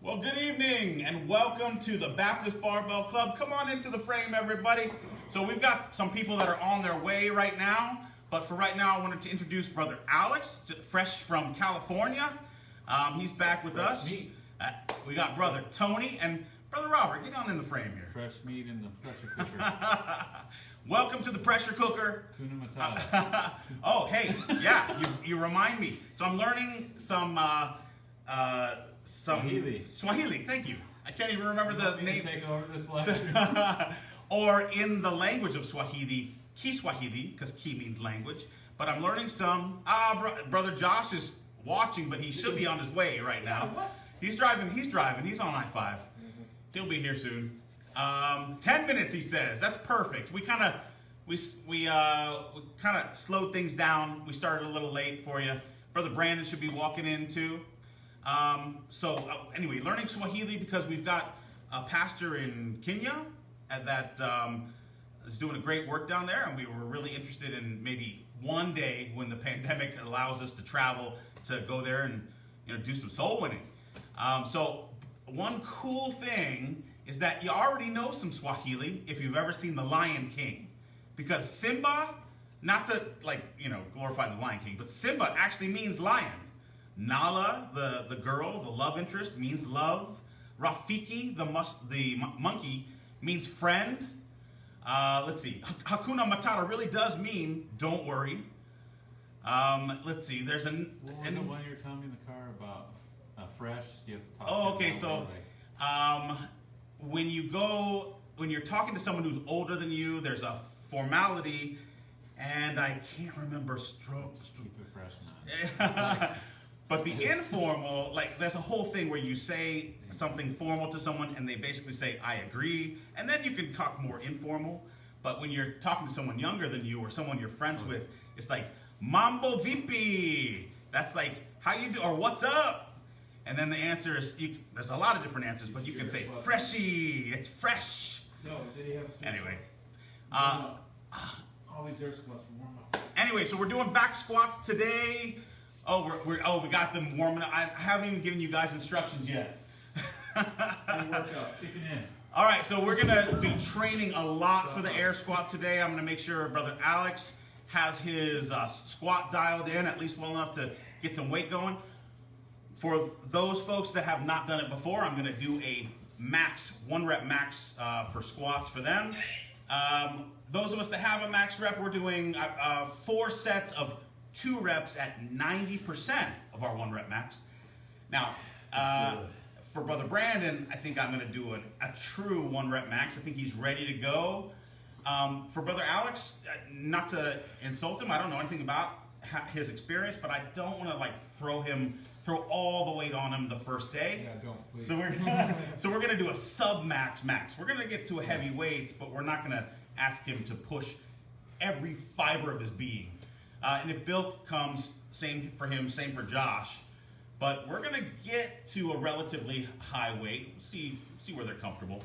Well, good evening and welcome to the Baptist Barbell Club. Come on into the frame, everybody. So we've got some people that are on their way right now, but for right now I wanted to introduce Brother Alex, fresh from California. He's back with us. Meat. We got Brother Tony and Brother Robert. Get on in the frame here. Fresh meat in the pressure cooker. Welcome to the pressure cooker. Kuna Matata. Oh, hey, yeah, you remind me. So I'm learning some Swahili, thank you. I can't even remember the name. Take over this lecture. Or in the language of Swahili, Kiswahili, because Ki means language. But I'm learning some. Brother Josh is watching, but he should be on his way right now. He's driving. He's on I-5. He'll be here soon. 10 minutes, he says. That's perfect. We kind of slowed things down. We started a little late for you. Brother Brandon should be walking in too. Anyway, learning Swahili because we've got a pastor in Kenya that is doing a great work down there, and we were really interested in maybe one day when the pandemic allows us to travel to go there and do some soul winning. So one cool thing is that you already know some Swahili if you've ever seen The Lion King, because Simba, not to glorify the Lion King, but Simba actually means lion. Nala, the girl, the love interest, means love. Rafiki, the monkey, means friend. Let's see. Hakuna Matata really does mean don't worry. Let's see. There's What was the one you were telling me in the car about fresh? You have to talk. Oh, okay. So, when you're talking to someone who's older than you, there's a formality, and I can't remember stroke. Keep it fresh, man. But the informal, there's a whole thing where you say something formal to someone and they basically say, I agree. And then you can talk more informal. But when you're talking to someone younger than you or someone you're friends with, it's like, Mambo Vipi. That's like, how you do, or what's up? And then the answer is, there's a lot of different answers, but you can say, freshie, it's fresh. No, did he have to? Anyway. Always air squats for warm up. Anyway, so we're doing back squats today. We got them warming up. I haven't even given you guys instructions yet. Workouts kicking in. All right, so we're gonna be training a lot for the air squat today. I'm gonna make sure Brother Alex has his squat dialed in, at least well enough to get some weight going. For those folks that have not done it before, I'm gonna do a max, 1 rep max for squats for them. Those of us that have a max rep, we're doing 4 sets of 2 reps at 90% of our 1 rep max. Now, for Brother Brandon, I think I'm going to do a true 1 rep max. I think he's ready to go. For Brother Alex, not to insult him, I don't know anything about his experience, but I don't want to throw all the weight on him the first day. Yeah, don't, please. So we're going to do a sub max. We're going to get to a heavy weights, but we're not going to ask him to push every fiber of his being. And if Bill comes, same for him, same for Josh. But we're gonna get to a relatively high weight. See where they're comfortable.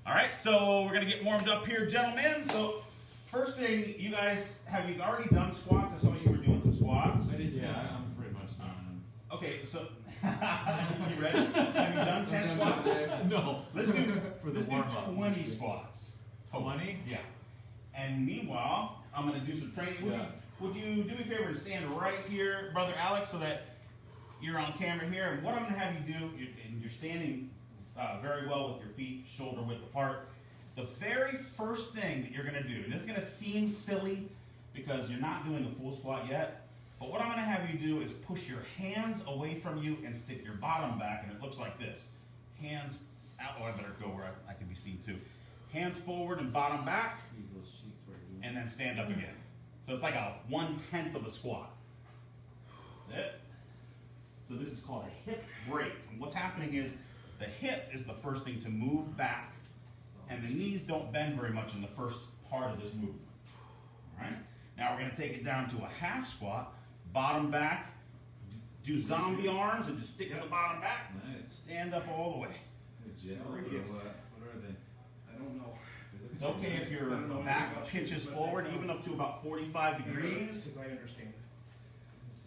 All right, so we're gonna get warmed up here, gentlemen. So first thing, have you already done squats? I saw you were doing some squats. I did. Yeah, I'm pretty much done. Okay, so you ready? Have you done 10 squats? No. Let's do For the warm-up. 20 squats. 20? Yeah. And meanwhile, I'm gonna do some training. Would you do me a favor and stand right here, Brother Alex, so that you're on camera here? And what I'm going to have you do, you're standing very well with your feet shoulder width apart. The very first thing that you're going to do, and this is going to seem silly because you're not doing a full squat yet, but what I'm going to have you do is push your hands away from you and stick your bottom back, and it looks like this. Hands out. Oh, I better go where I can be seen too. Hands forward and bottom back, and then stand up again. So it's like a 1/10 of a squat. That's it. So this is called a hip break. And what's happening is the hip is the first thing to move back, and the knees don't bend very much in the first part of this movement. All right. Now we're going to take it down to a half squat, bottom back, do zombie arms, and just stick the bottom back. Nice. Stand up all the way. What are they? I don't know. It's okay if your back pitches forward, even up to about 45 degrees. Because I understand.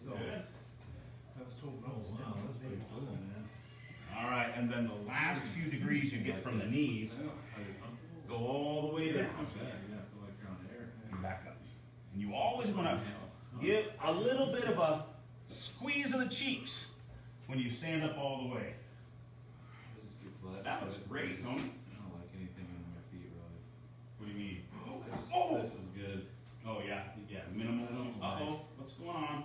So, Good. I was told no. Oh, wow, that's pretty cool, man. All right, and then the last few degrees you get from the knees Yeah. Are you comfortable? go all the way down. I bet, yeah, I feel like you're on air. And back up. And you always want to give a little bit of a squeeze of the cheeks when you stand up all the way. Just get flat. That was great, Tony. I don't like anything under my feet, really. What do you mean? I just, this is good. Oh yeah, minimal. I don't Uh-oh, what's going on?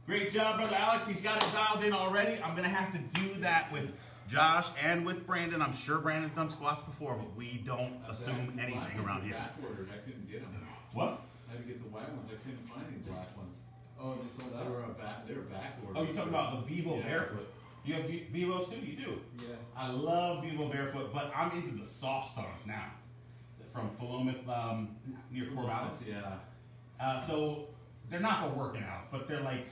Great job, Brother Alex. He's got it dialed in already. I'm gonna have to do that with Josh and with Brandon. I'm sure Brandon's done squats before, but we don't assume anything around here. Backward, I couldn't get them. What? I had to get the white ones. I couldn't find any black ones. Oh, they sold out. They were backward. Oh, you're talking about the Vivo Yeah. Barefoot. You have Vivos too? You do? Yeah. I love Vivo Barefoot, but I'm into the soft stars now. From Philomath, near Corvallis. Yeah. So they're not for working out, but they're like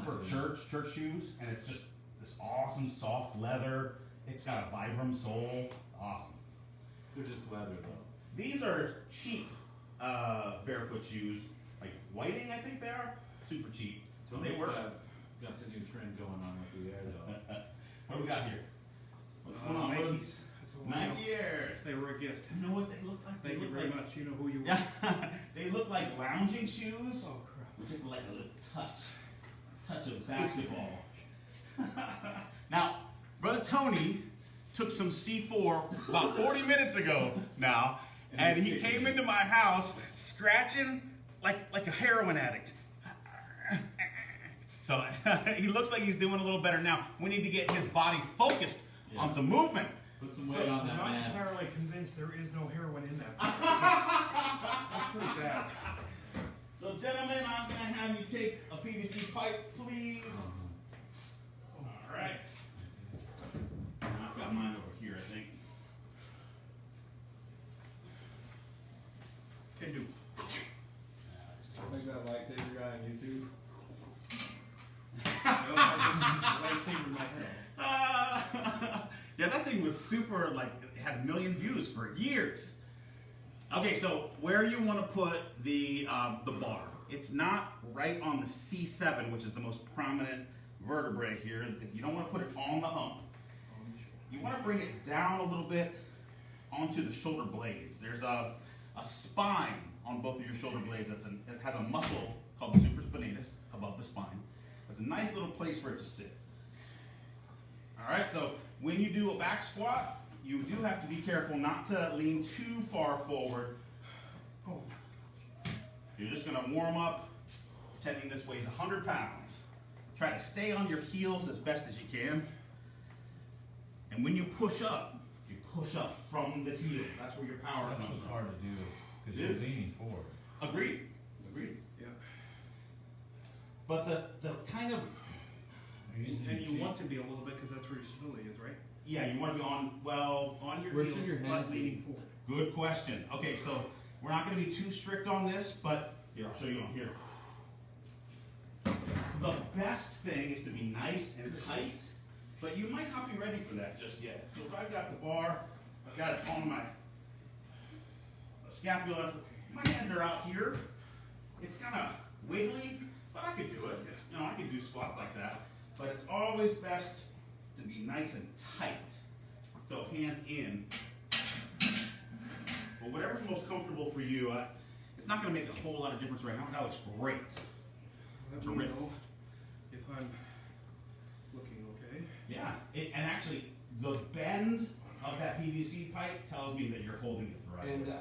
for church shoes, and it's just this awesome soft leather. It's got a Vibram sole. Awesome. They're just leather though. These are cheap barefoot shoes, like Whiting, I think they are. Super cheap. So they Tony's work. got the new trend going on with the air though. What do we got here? What's going on? Nikes. Nike Airs. They were a gift. You know what they look like? Thank you very much. You know who you were. Yeah, they look like lounging shoes. Oh crap. With just like a little touch of basketball. Now, Brother Tony took some C4 about 40 minutes ago now, and he came into my house scratching like a heroin addict. So he looks like he's doing a little better now. We need to get his body focused on some movement. Put some weight on that I'm not man. entirely convinced there is no heroin in that. That's pretty bad. So gentlemen, I'm gonna have you take a PVC pipe, please. All right. I've got mine over here, I think. Can do. I think that lightsaber guy on YouTube. Well, I just lightsaber my head. Yeah, that thing was super, like, it had 1 million views for years. Okay, so where you want to put the bar, it's not right on the C7, which is the most prominent vertebrae here. You don't want to put it on the hump. You want to bring it down a little bit onto the shoulder blades. There's a spine on both of your shoulder blades. It has a muscle called the supraspinatus above the spine. It's a nice little place for it to sit. All right, so when you do a back squat, you do have to be careful not to lean too far forward. Oh. You're just gonna warm up, pretending this weighs 100 pounds. Try to stay on your heels as best as you can. And when you push up from the heels. That's where your power That's comes what's from. hard to do because It you're is. leaning forward. Agreed. Yeah. But the kind of, You're using And your you cheek. want to be a little bit because that's where your stability is, right? yeah, you want to be on, well, On your Where heels, should your but hands be? leaning forward. good question. Okay, so we're not going to be too strict on this, but here, I'll show you on here. The best thing is to be nice and tight, but you might not be ready for that just yet. So if I've got the bar, I've got it on my scapula, my hands are out here. It's kind of wiggly, but I could do it. You know, I can do squats like that, but it's always best to be nice and tight. So hands in. But whatever's most comfortable for you, it's not going to make a whole lot of difference right now. That looks great. Let me Terrific. know if I'm looking okay. Yeah, and actually, the bend of that PVC pipe tells me that you're holding it the right And way.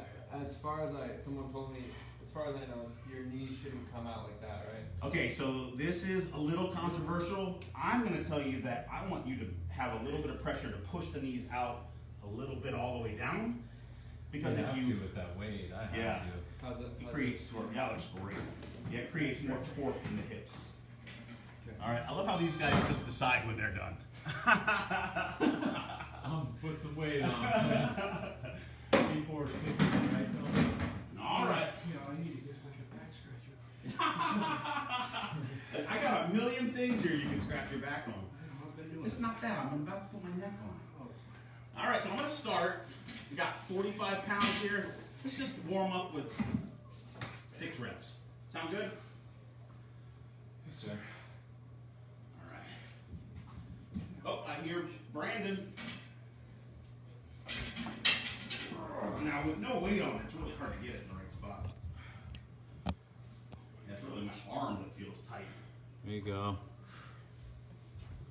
as far as someone told me, as far as I know, your knees shouldn't come out like that, right? Okay, so this is a little controversial. I'm going to tell you that I want you to have a little bit of pressure to push the knees out a little bit all the way down. Because You if have you, to with that weight, I have Yeah. to. How's it? it creates torque. Yeah, it looks great. Yeah, it creates more torque in the hips. All right, I love how these guys just decide when they're done. Put some weight on. C4 is kicking, right, Tony? All right. Yeah, I need to get like a back scratcher. I got 1 million things here you can scratch your back on. I know, I've been doing Just it. not that. I'm about to put my neck on. Oh, it's fine. All right, so I'm going to start. We got 45 pounds here. Let's just warm up with 6 reps. Sound good? Yes, sir. All right. Oh, I here, Brandon. Now with no weight on it, it's really hard to get it in the right spot. Yeah, it's really my arm that feels tight. There you go.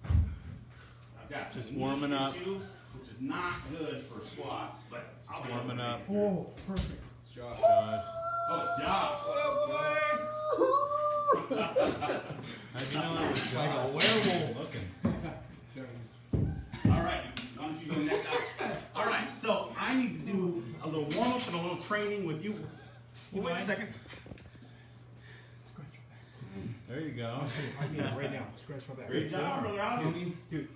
I've got Just a knee warming up. issue, which is not good for squats, but I'll be Warming able to up. make it through. Oh, perfect. It's Josh. God. Oh, it's Josh. How'd you know it was Like a Josh? werewolf. Looking. All right, why don't you go next? All right, so I need to do a little warm up and a little training with you. Well, wait a second. Scratch There you go. I need it right now. Scratch my back. Great job, brother Alex. Dude,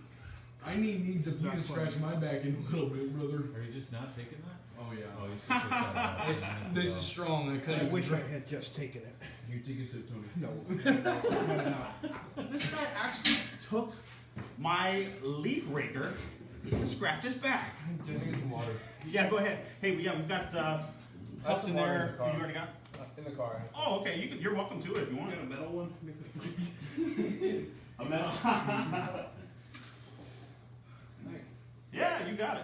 I needs of you to scratch my back in a little bit, brother. Are you just not taking that? Oh yeah. Oh, you should take that out. It's this is strong. I I couldn't. wish I had just taken it. You take a sip, Tony. No. This guy actually took my leaf raker to scratch his back. Just get some water. Yeah, go ahead. Hey, yeah, we've got cups in some water in there. the car. You already got? In the car. Oh, okay. You're welcome to it if you want. a metal one? A metal. Nice. Yeah, you got it.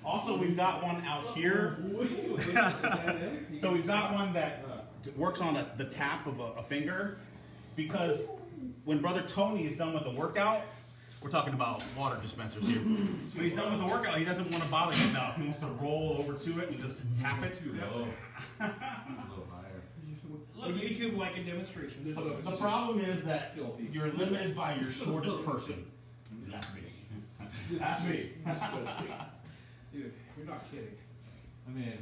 Also, we've got one out here. So we've got one that works on the tap of a finger, because when Brother Tony is done with the workout, we're talking about water dispensers here. When he's done with the workout, he doesn't want to bother you now. He wants to roll over to it and just tap it. Too low. A little higher. Look, YouTube like a demonstration. This the problem is that filthy. you're limited by your shortest person. That's me. That's me. Dude, you're not kidding. I mean,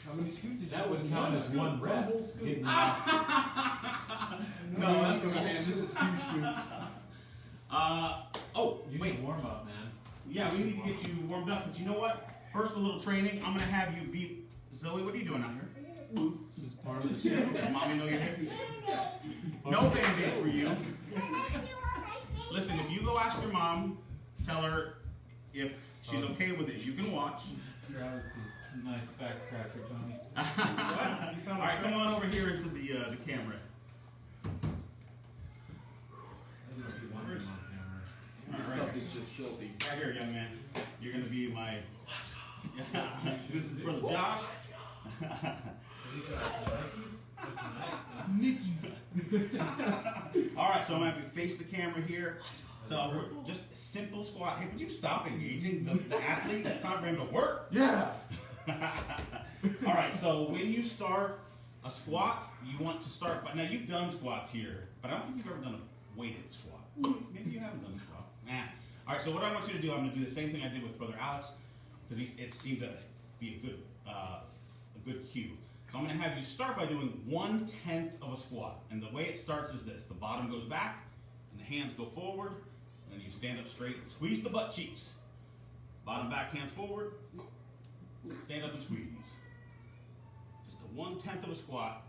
How many scoops did that you would put? count as one rep. Getting No, that's Man, this is 2 scoops. Oh, You wait. can warm up, man. Yeah, we need to get you warmed up, but you know what? First, a little training. I'm gonna have you be Zoe. What are you doing out here? This is part of the show. Does mommy know you're here? No Band-Aid for you. Listen, if you go ask your mom, tell her if she's okay with it. You can watch. Travis is nice back scratcher, Tony. All right, come on over here into the camera. This is the one on camera. This All stuff right. is just filthy. Right here, young man. You're gonna be my. This is brother Josh. All right, so I'm gonna have you face the camera here. So we're just a simple squat. Hey, would you stop engaging the athlete? It's time for him to work. Yeah. All right, so when you start a squat, you want to start. But now you've done squats here, but I don't think you've ever done a weighted squat. Maybe you haven't done a squat. Nah. All right, so what I want you to do, I'm gonna do the same thing I did with brother Alex, because it seemed to be a good cue. So I'm gonna have you start by doing 1/10 of a squat, and the way it starts is this: the bottom goes back, and the hands go forward, and then you stand up straight, squeeze the butt cheeks. Bottom back, hands forward, stand up and squeeze. Just a 1/10 of a squat.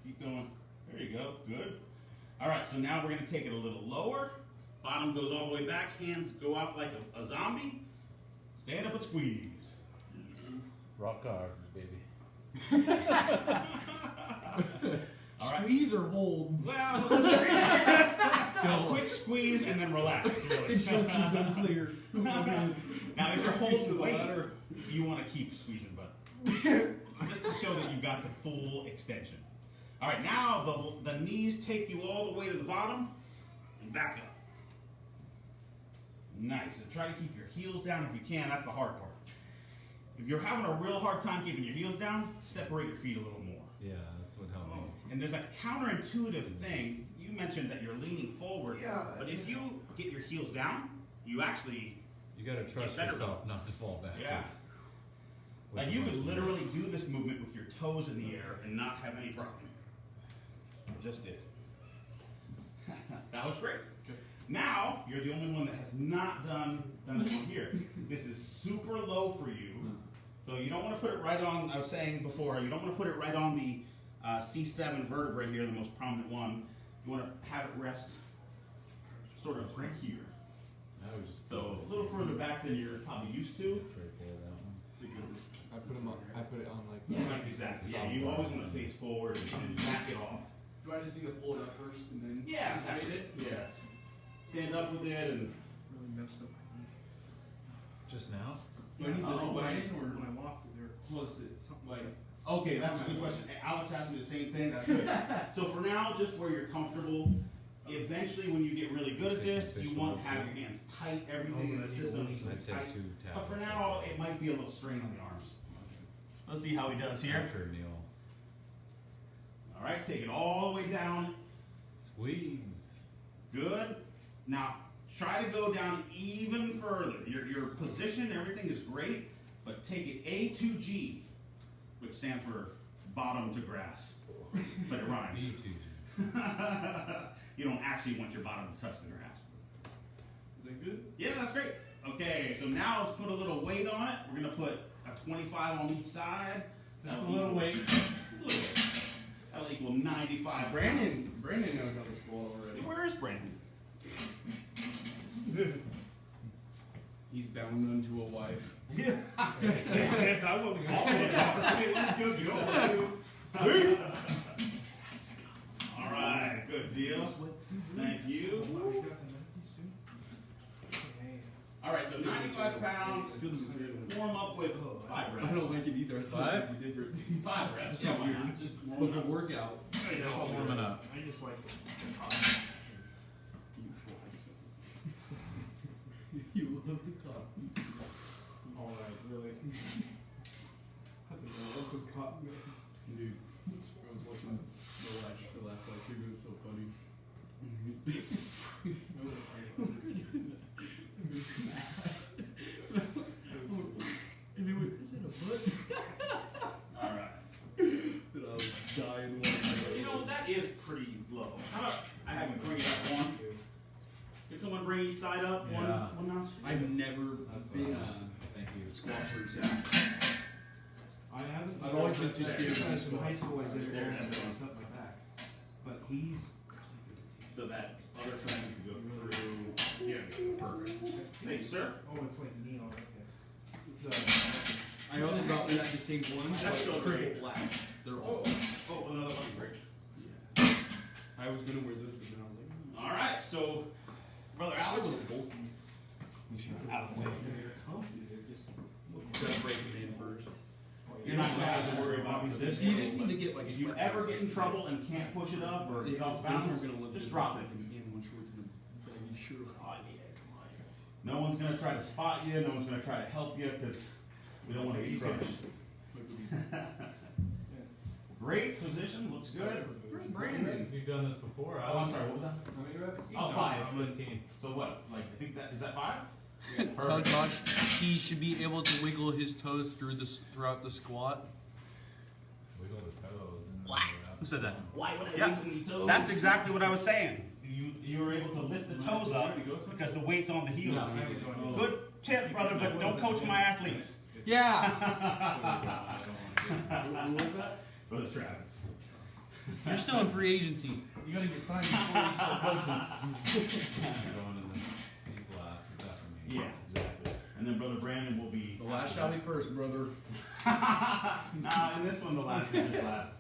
Keep going. There you go. Good. All right, so now we're gonna take it a little lower. Bottom goes all the way back, hands go out like a zombie. Stand up and squeeze. Rock hard, baby. All right. Squeeze or hold? Well, a quick squeeze and then relax. Really. Instructions unclear. Now, if you're holding weight, you want to keep squeezing, but just to show that you got the full extension. All right, now the knees take you all the way to the bottom and back up. Nice. And try to keep your heels down if you can. That's the hard part. If you're having a real hard time keeping your heels down, separate your feet a little more. Yeah, that's what helped me. And there's a counterintuitive thing. You mentioned that you're leaning forward, but if you get your heels down, you actually, You gotta trust better yourself not to fall back. yeah. Like you could literally do this movement with your toes in the air and not have any problem. I just did. That was great. Now, you're the only one that has not done this one here. This is super low for you. So you don't want to put it right on, I was saying before, you don't want to put it right on the C7 vertebrae here, the most prominent one. You want to have it rest sort of right here. That was So a little further back than you're probably used to. right there, that one. It's a good- I put it on like. Yeah, exactly. Yeah, you always want to face forward and back it off. Do I just need to pull it up first and then? Yeah, activate it? Yeah. stand up with it and. Really messed up my knee. Just now? Yeah, When I lost it, they're close to something like. Okay, that's a good question. Alex asked me the same thing. That's good. So for now, just where you're comfortable. Eventually, when you get really good at this, you want to have your hands tight. Everything in the system needs to be tight. But for now, it might be a little strain on the arms. Let's see how he does here. After Neil. All right, take it all the way down. Squeeze. Good. Now, try to go down even further. Your position, everything is great, but take it A to G, which stands for bottom to grass, but it rhymes. B2G. You don't actually want your bottom to touch the grass. Is that good? Yeah, that's great. Okay, so now let's put a little weight on it. We're gonna put a 25 on each side. Just a little weight. A little weight. That'll equal 95. Brandon knows how to squat already. Where is Brandon? He's bound unto a wife. Yeah. I wasn't gonna say that. Hey, let's go. All right, good deal. Thank you. All right, so 95 pounds. Warm up with 5 reps. I don't like it either. I thought 5? it'd be different. 5 reps. Yeah, why weird. not? Just With a workout. Warming up. I just like it. You love the cotton. Alright, really. I think I love some cotton. Dude, I was watching the last live stream. It was so funny. And they went, is it a butt? All right. And I was dying watching. You know, that is pretty low. How about I have you bring it up one? Can someone bring each side up Yeah. one notch? I've never That's been what I a was- Thank you. squat person. I haven't. I've always been too scared to In squat. high school, I did There, all that's that it. stuff like that. But he's. So that other side needs to go through. Here, perfect. Thank you, sir. Oh, it's like neon. Okay. I also got like the same ones, That's but still triple great. black. They're all. Oh, another one. Great. Yeah. I was gonna wear those, but then I was like, All right, so brother Alex, out of the way. gotta break them in first. You're not gonna have to worry about position. You just need to get like. If you ever get in trouble and can't push it up or get off bounds, just drop it. In one shorts and a baggy shirt. No one's gonna try to spot you. No one's gonna try to help you because we don't want to get crushed. Great position, looks good. Where's Brandon? You've done this before. Oh, I'm sorry. What was that? How many reps? Oh, 5. I'm 15. So what? Like, I think that is that 5? Tell Josh he should be able to wiggle his toes throughout the squat. Wiggle the toes. Why? Who said that? Why would I Yeah. wiggle my toes? That's exactly what I was saying. You were able to lift the toes up because the weight's on the heels. Good tip, brother, but don't coach my athletes. Yeah. Who was that? Brother Travis. You're still in free agency. You gotta get signed before you start coaching. Going in these last. Except for me. Yeah, exactly. And then brother Brandon will be. The last shall be first, brother. Nah, in this one the last is just last.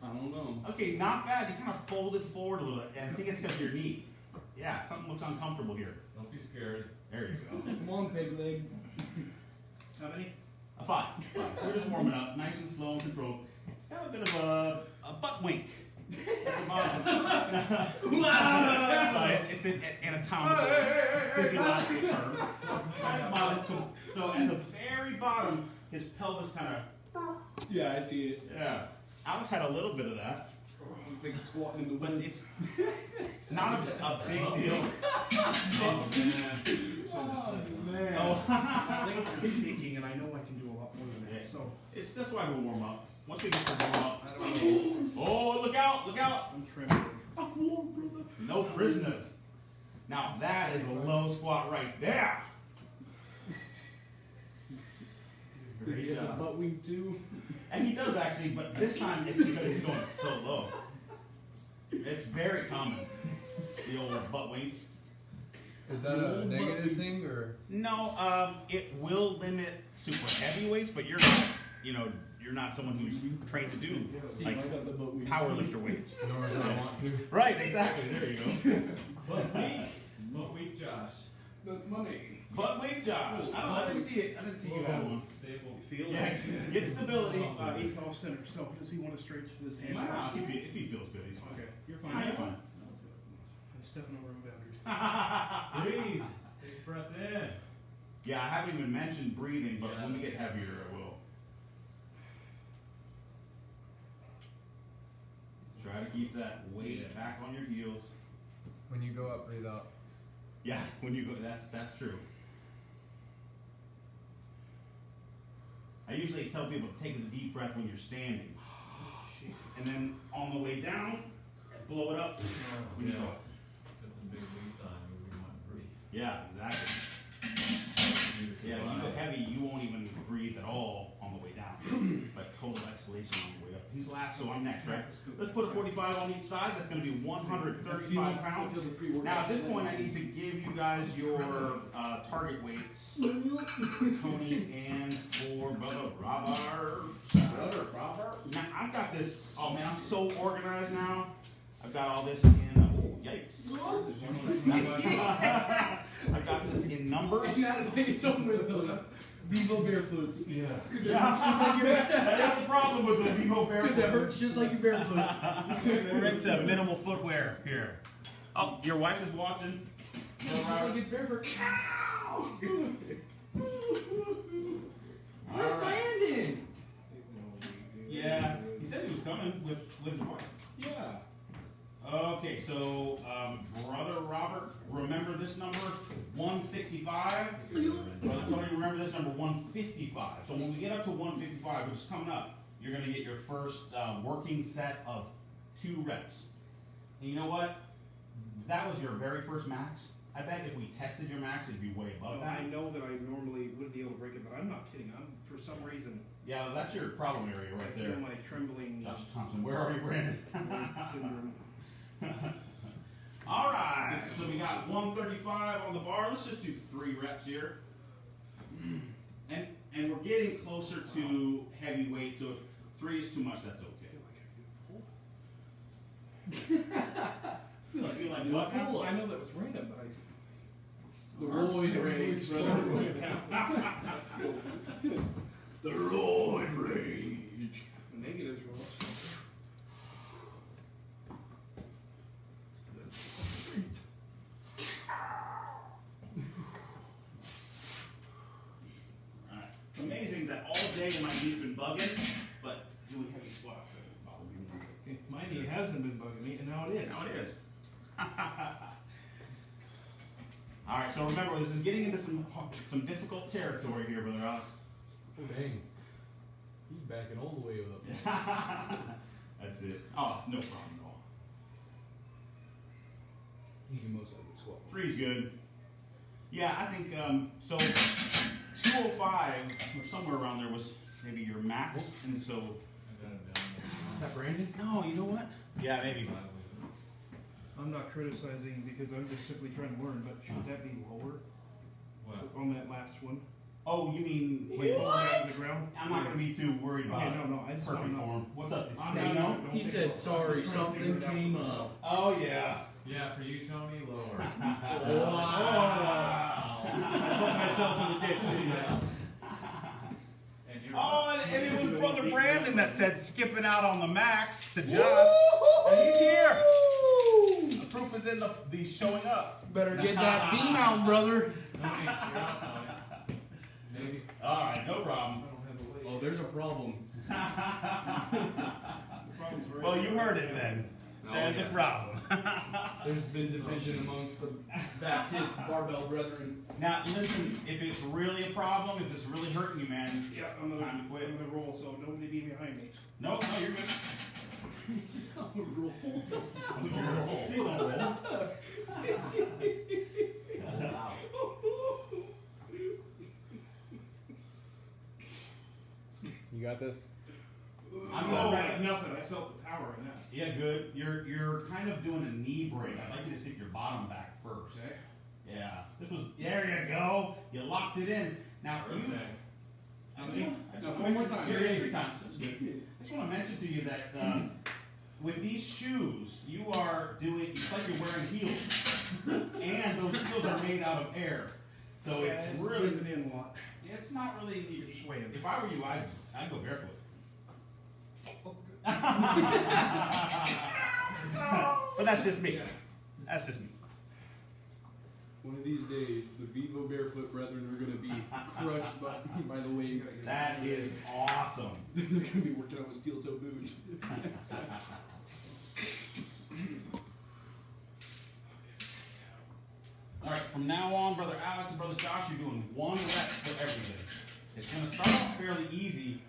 I don't know. Okay, not bad. You kind of folded forward a little bit, and I think it's because of your knee. Yeah, something looks uncomfortable here. Don't be scared. There you go. Come on, pig leg. How many? A 5. We're just warming up, nice and slow and controlled. It's got a bit of a butt wink. At the bottom. It's an anatomical, physiological term. At the bottom. So at the very bottom, his pelvis kind of. Yeah, I see it. Yeah. Alex had a little bit of that, It's like squatting in the but wind. it's not a big deal. Oh, man. Oh, man. Oh, I'm thinking, and I know I can do a lot more than that. So that's why we warm up. Once we get to warm up. Oh, look out! Look out! I'm trimming. I'm warm, brother. No prisoners. Now that is a low squat right there. Great Yeah, the job. butt wing too. And he does actually, but this time it's because he's going so low. It's very common. The old butt wing. Is that a negative thing or? No, it will limit super heavy weights, but you're not, you're not someone who's trained to do like I got the butt wing. power lifter weights. Nor do I want to. Right, exactly. There you go. But weak. my name. Butt wig Josh. I didn't see it. I didn't see you have one. Stable. Feel Yeah, it. get stability. He's off center, so does he want to stretch his hand? Nah, if he feels good, he's fine. Okay, you're fine. Nah, you're fine. I'm stepping over my boundaries. Breathe. Take a breath in. Yeah, I haven't even mentioned breathing, but Yeah, when we get that's- heavier, I will. Try to keep that weight back on your heels. When you go up, breathe out. Yeah, when you go, that's true. I usually tell people to take a deep breath when you're standing, and then on the way down, blow it up when you go up. Put the big wigs on, you want to breathe. Yeah, exactly. Yeah, when you go heavy, you won't even breathe at all on the way down, but total exhalation on the way up. Who's last? So I'm next, right? Let's put a 45 on each side. That's going to be 135 pounds. Now at this point, I need to give you guys your target weights, Tony and for Brother Robert. Brother Robert. Now I've got this. Oh man, I'm so organized now. I've got all this in. Oh yikes! I've got this in numbers. You gotta make it done with those Vivo barefoots. Yeah. Because it hurts just like your That's the problem with the Vivo Because it barefoot. hurts just like your barefoot. We're into minimal footwear here. Oh, your wife is watching. It's just like it's barefoot. Ow! Where's Brandon? Yeah, he said he was coming with his wife. Yeah. Okay, so Brother Robert, remember this number 165. Brother Tony, remember this number 155. So when we get up to 155, which is coming up, you're going to get your first working set of 2 reps. And you know what? That was your very first max. I bet if we tested your max, it'd be way above that. I know that I normally would be able to break it, but I'm not kidding. I'm for some reason Yeah, that's your problem area right I there. feel my trembling Josh Thompson, where are you, Brandon? syndrome. All right, so we got 135 on the bar. Let's just do 3 reps here. And we're getting closer to heavyweight, so if 3 is too much, that's okay. I feel like what? I know that was random, but It's the roid rage, brother. The roid rage. the negatives were also. Alright. It's amazing that all day my knee's been bugging, but doing heavy squats doesn't bother me. My knee hasn't been bugging me, and now it is. Now it is. Alright, so remember, this is getting into some difficult territory here, Brother Alex. Oh, dang. He's backing all the way up. That's it. Oh, it's no problem at all. You can most likely squat. 3's good. Yeah, I think, so 205 or somewhere around there was maybe your max, and so. I got it down Is that Brandon? No, you know what? Yeah, maybe. there. I'm not criticizing because I'm just simply trying to learn, but should that be lower What? on that last one? Oh, you mean, Like pulling it out of the ground? I'm not gonna be too worried about Okay, no, I just perfect don't know. form. What's up? Did you I'm say not- no? don't He think said, so. sorry, I'm just trying to figure something it out came for myself. up. Oh, yeah. Yeah, for you, Tony, lower. Wow. I put myself in the ditch, didn't I? And you're Oh, and it was Brother Brandon that said skipping out on the max to Josh. And he's here. The proof is in the showing up. Better get that beam out, brother. Tony, you're up, Tony. Maybe. All right, no problem. I don't have the weight. Oh, there's a problem. The problem's right Well, you there. heard it then. Oh, There's a yeah. problem. There's been division amongst the Baptist barbell brethren. Now, listen, if it's really a problem, if it's really hurting you, man, Yeah, I'm time to quit. gonna roll, so nobody be behind me. No, you're good. Roll. Please don't roll. Wow. You got this? I'm Oh, all right. nothing. I felt the power in that. Yeah, good. You're kind of doing a knee break. I'd like you to stick your bottom back first. Okay. Yeah. There you go. You locked it in. Now you. Perfect. I just No, wanna one more mention- time. Yeah, 3 times. That's good. I just want to mention to you that with these shoes, you are doing. It's like you're wearing heels, and those heels are made out of air. So Yeah, it's really, living in a lot. it's not really, It's swaying. if I were you, I'd go barefoot. But that's just me. That's just me. One of these days, the Vivo Barefoot brethren are going to be crushed by the weights. That is awesome. They're going to be working out with steel toe boots. All right, from now on, Brother Alex and Brother Josh, you're doing one rep for everything. It's going to start off fairly easy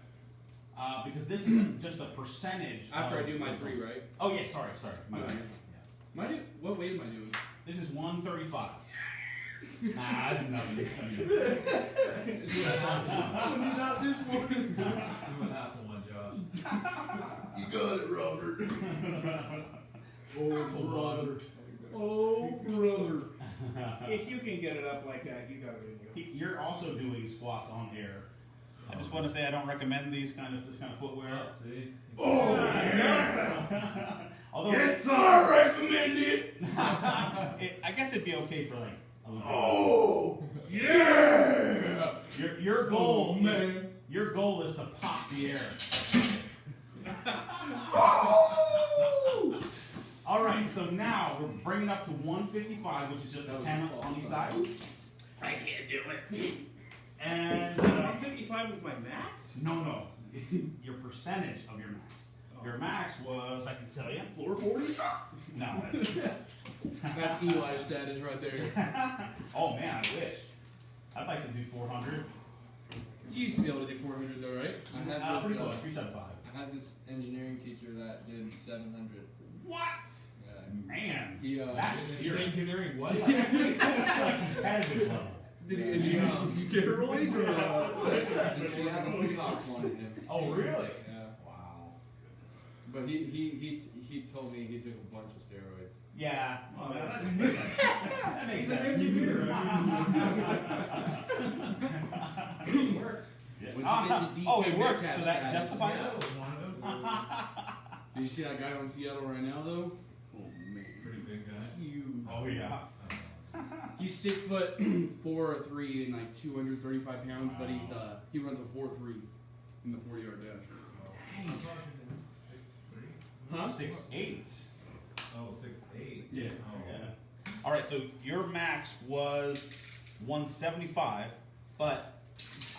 because this is just a percentage. After I of- do my 3, right? Oh, yeah, sorry. My bad. What weight am I doing? This is 135. Nah, that's nothing. Not this one. You went half on one, Josh. You got it, Robert. Oh, brother. Oh, brother. If you can get it up like that, you got it in you. You're also doing squats on air. I just want to say I don't recommend this kind of footwear. See? Oh, yeah. Although I recommend it. I guess it'd be okay for like a little bit. Oh, yeah. Your goal, Oh, man. your goal is to pop the air. All right, so now we're bringing up to 155, which is just a 10 on each side. I can't do it. And 155 was my max? no, it's your percentage of your max. Your max was, I can tell you, 440? no. That's Eli status right there. Oh man, I wish. I'd like to do 400. You used to be able to do 400 though, right? I had Pretty this. close, 375. I had this engineering teacher that did 700. What? Yeah. Man, He that's serious. Engineering what? That's like competitive level. Did he engineer some steroids or The Seattle Seahawks wanted him. Oh really? Yeah. Wow. But he told me he took a bunch of steroids. Yeah. Well, that makes sense. That makes sense. It worked. Oh, it worked. So that justifies it. Do you see that guy on Seattle right now though? Oh man. Pretty big guy. Huge. Oh yeah. He's 6'4" or 3 and like 235 pounds, but he runs a 4.3 in the 40-yard dash. Huh? 6'8". Oh, 6'8". Yeah. Oh. Yeah. All right. So your max was 175, but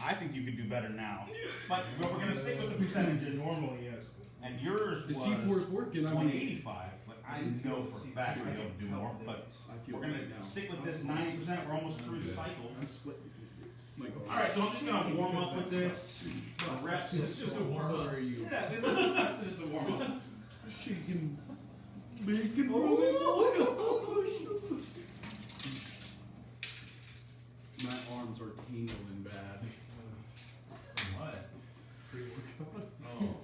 I think you could do better now. But we're gonna stick with the percentages. Normally, yes. And yours The was C4 is working. I mean, 185. But I know for a fact you're able to do more. But I feel we're gonna right now. stick with this 90%. We're almost through the cycle. I'm split. My God. All right. So I'm just gonna warm up with this. Reps. It's just a warm What up. are you? Yeah, this is just a warm up. Shaking, bacon, My arms are tingling bad. What? Oh.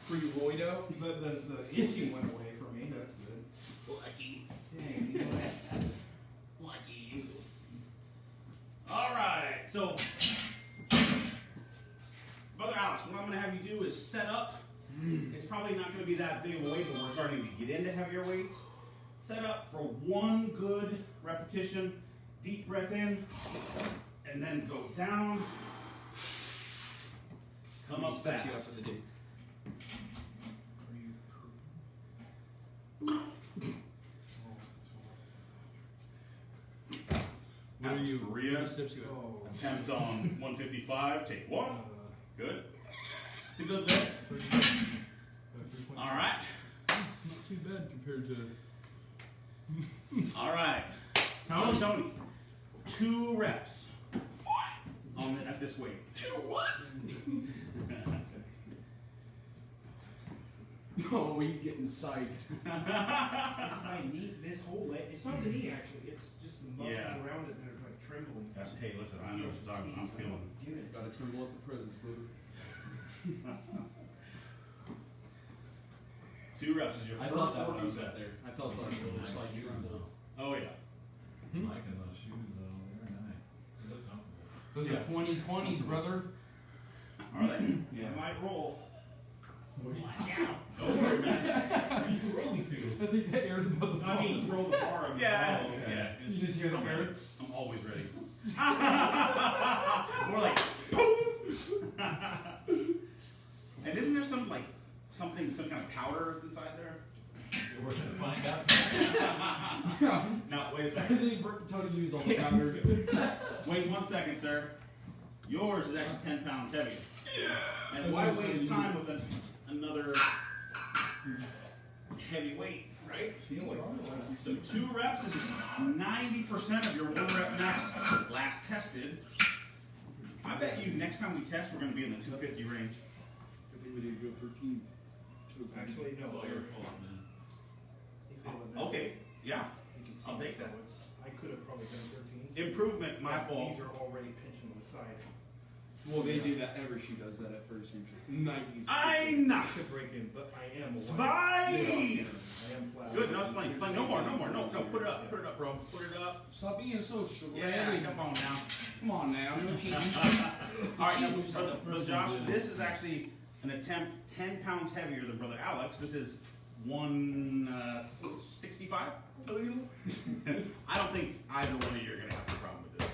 Free roid out? The itching went away from me. That's good. Lucky. Dang. Lucky. All right. So, Brother Alex, what I'm going to have you do is set up. It's probably not going to be that big of a weight, but we're starting to get into heavier weights. Set up for one good repetition. Deep breath in, and then go down. Come up Steps fast. you have to do. What are you, How Maria? many steps you have? Oh. Attempt on 155. Take one. Uh, Good. It's a good lift. All right. Not too bad compared to. All right. Tony. 2 reps at this weight. 2 what? Oh, he's getting psyched. It's my knee, this whole leg. It's not the knee actually. It's just the muscles Yeah. around it that are like trembling. Hey, listen, I know what you're talking about. I'm feeling. Get it. Gotta tremble at the presence, brother. 2 reps is your I first felt that when I working was set. out there. I felt like a little slight tremble. Oh yeah. Liking those shoes though. They're nice. They look comfortable. Those Yeah. are 2020s, brother. Are they? I might roll. What are you? Go for it, man. What are you rolling to? I think that air's above the I mean, throw the bar. Yeah. Oh, okay. Yeah. is. You just hear the bird. I'm always ready. More like, poof. And isn't there some kind of powder that's inside there? We're gonna find out. No, wait a I second. think Tony used all the powder. Wait 1 second, sir. Yours is actually 10 pounds heavier. And why waste time with another heavy weight, right? So 2 reps is 90% of your 1 rep max last tested. I bet you next time we test, we're going to be in the 250 range. I think we need to go 13. Actually, no. It's all your fault, man. Okay, yeah. You can see I'll take that. I could have probably done 13s. Improvement, my fault. These are already pinching on the side. Well, they do that. Every shoe does that at first usually. 90s. I'm not. I could break in, but I am a Zwei! I am flat. Good, no, it's plenty. No more. No, put it up, bro. Put it up. Stop being so sugar. Yeah, come on now. Come on now. No cheating. All right, now, brother Josh, this is actually an attempt 10 pounds heavier than Brother Alex. This is 165. I don't think either one of you are going to have a problem with this.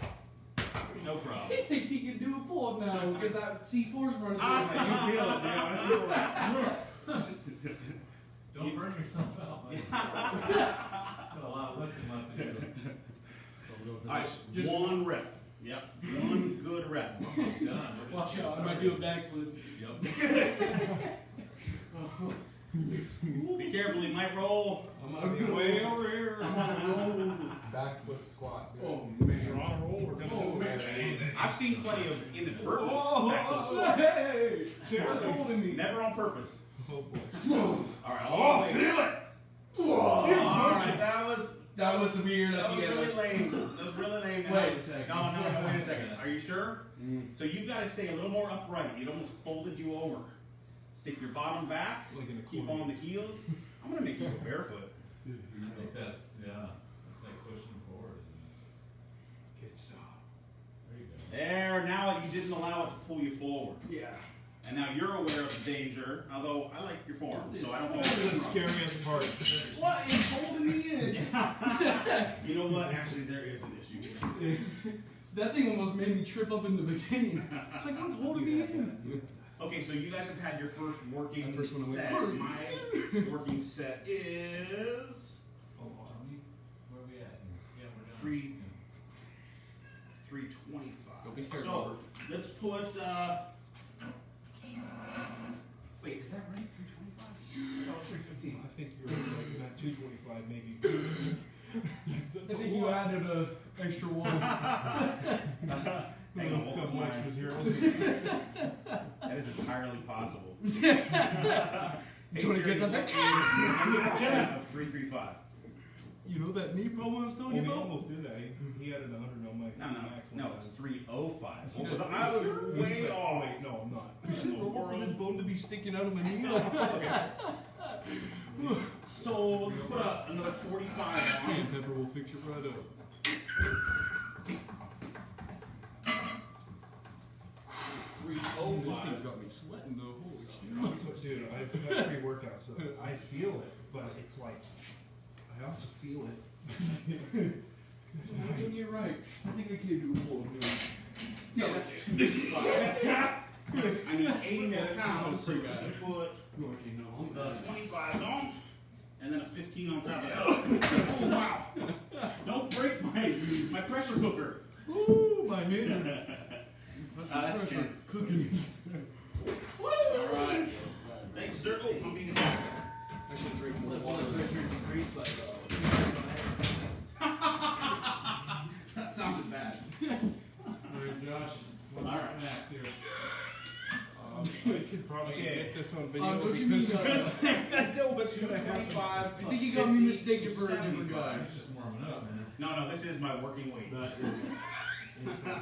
No problem. He thinks he can do a pull-up now because that C4's running through him. You feel it, man. I feel it. Don't burn yourself out, man. Got a lot of lifting left to do. All right, just 1 rep. Yep, 1 good rep. Almost done. We're just Watch out, I getting might do a backflip. Yep. Be careful, he might roll. I'm gonna be way over here. I'm on a roll. Backflip squat. Dude. Oh You're man. on a roll. We're gonna Oh, do man. it. I've seen plenty of inadvertent Oh, backflip squats. hey! That's holding me. Never on purpose. Oh boy. All right, Oh, feel it. All right, That was weird. That was really lame. That was really lame. Wait a second. No, wait a second. Are you sure? So you've got to stay a little more upright. It almost folded you over. Stick your bottom back. Like in a Keep corner. on the heels. I'm gonna make you go barefoot. I think that's like pushing forward, isn't it? Good stuff. There you go. There. Now you didn't allow it to pull you forward, Yeah. and now you're aware of the danger. Although I like your form, so I don't think This is the that's scariest part. What is holding me in? You know what? Actually, there is an issue here. That thing almost made me trip up in the beginning. It's like, what's holding me in? Okay, so you guys have had your first working First one away. set. My working set is Oh, are we? Where are we at here? Yeah, we're done. 325. Don't be scared, So Robert. let's put. Wait, is that right? 325? I thought 315. I think you're like not 225, maybe. I think you added an extra one. Hang on, what was Couple mine? extra zeros. That is entirely possible. Tony gets up there. of 335. You know that knee problem I was telling Well, you we about? almost did that. He added 100 on my max one No, it's time. 305. What was I was way Oh, off. wait, no, I'm not. You said roll for this bone to be sticking out of my knee. So let's put another 45 on. Pepper will fix it right up. This 305. thing's got me sweating though. Holy shit. Dude, I've had pre-workout, so I feel it, but it's like, I also feel it. You're right. I think I can do a pull-up now. No, that's 265. I need 80 more pounds so we can put No, okay, no. I'm the 25 on, and then a 15 on top of that. Oh, wow. Don't break my pressure cooker. Ooh, my man. That's pressure cooking. All right. Thank you, sir. Oh, I'm being attacked. I should drink more water. That sounded bad. Alright, Josh. All right. Max here. I should probably get this on video Don't you mean, because I know what's gonna happen. 225 I think you got me mistaken for a different 75. guy. It's just warming up, man. No, this is my working weight. That is insane.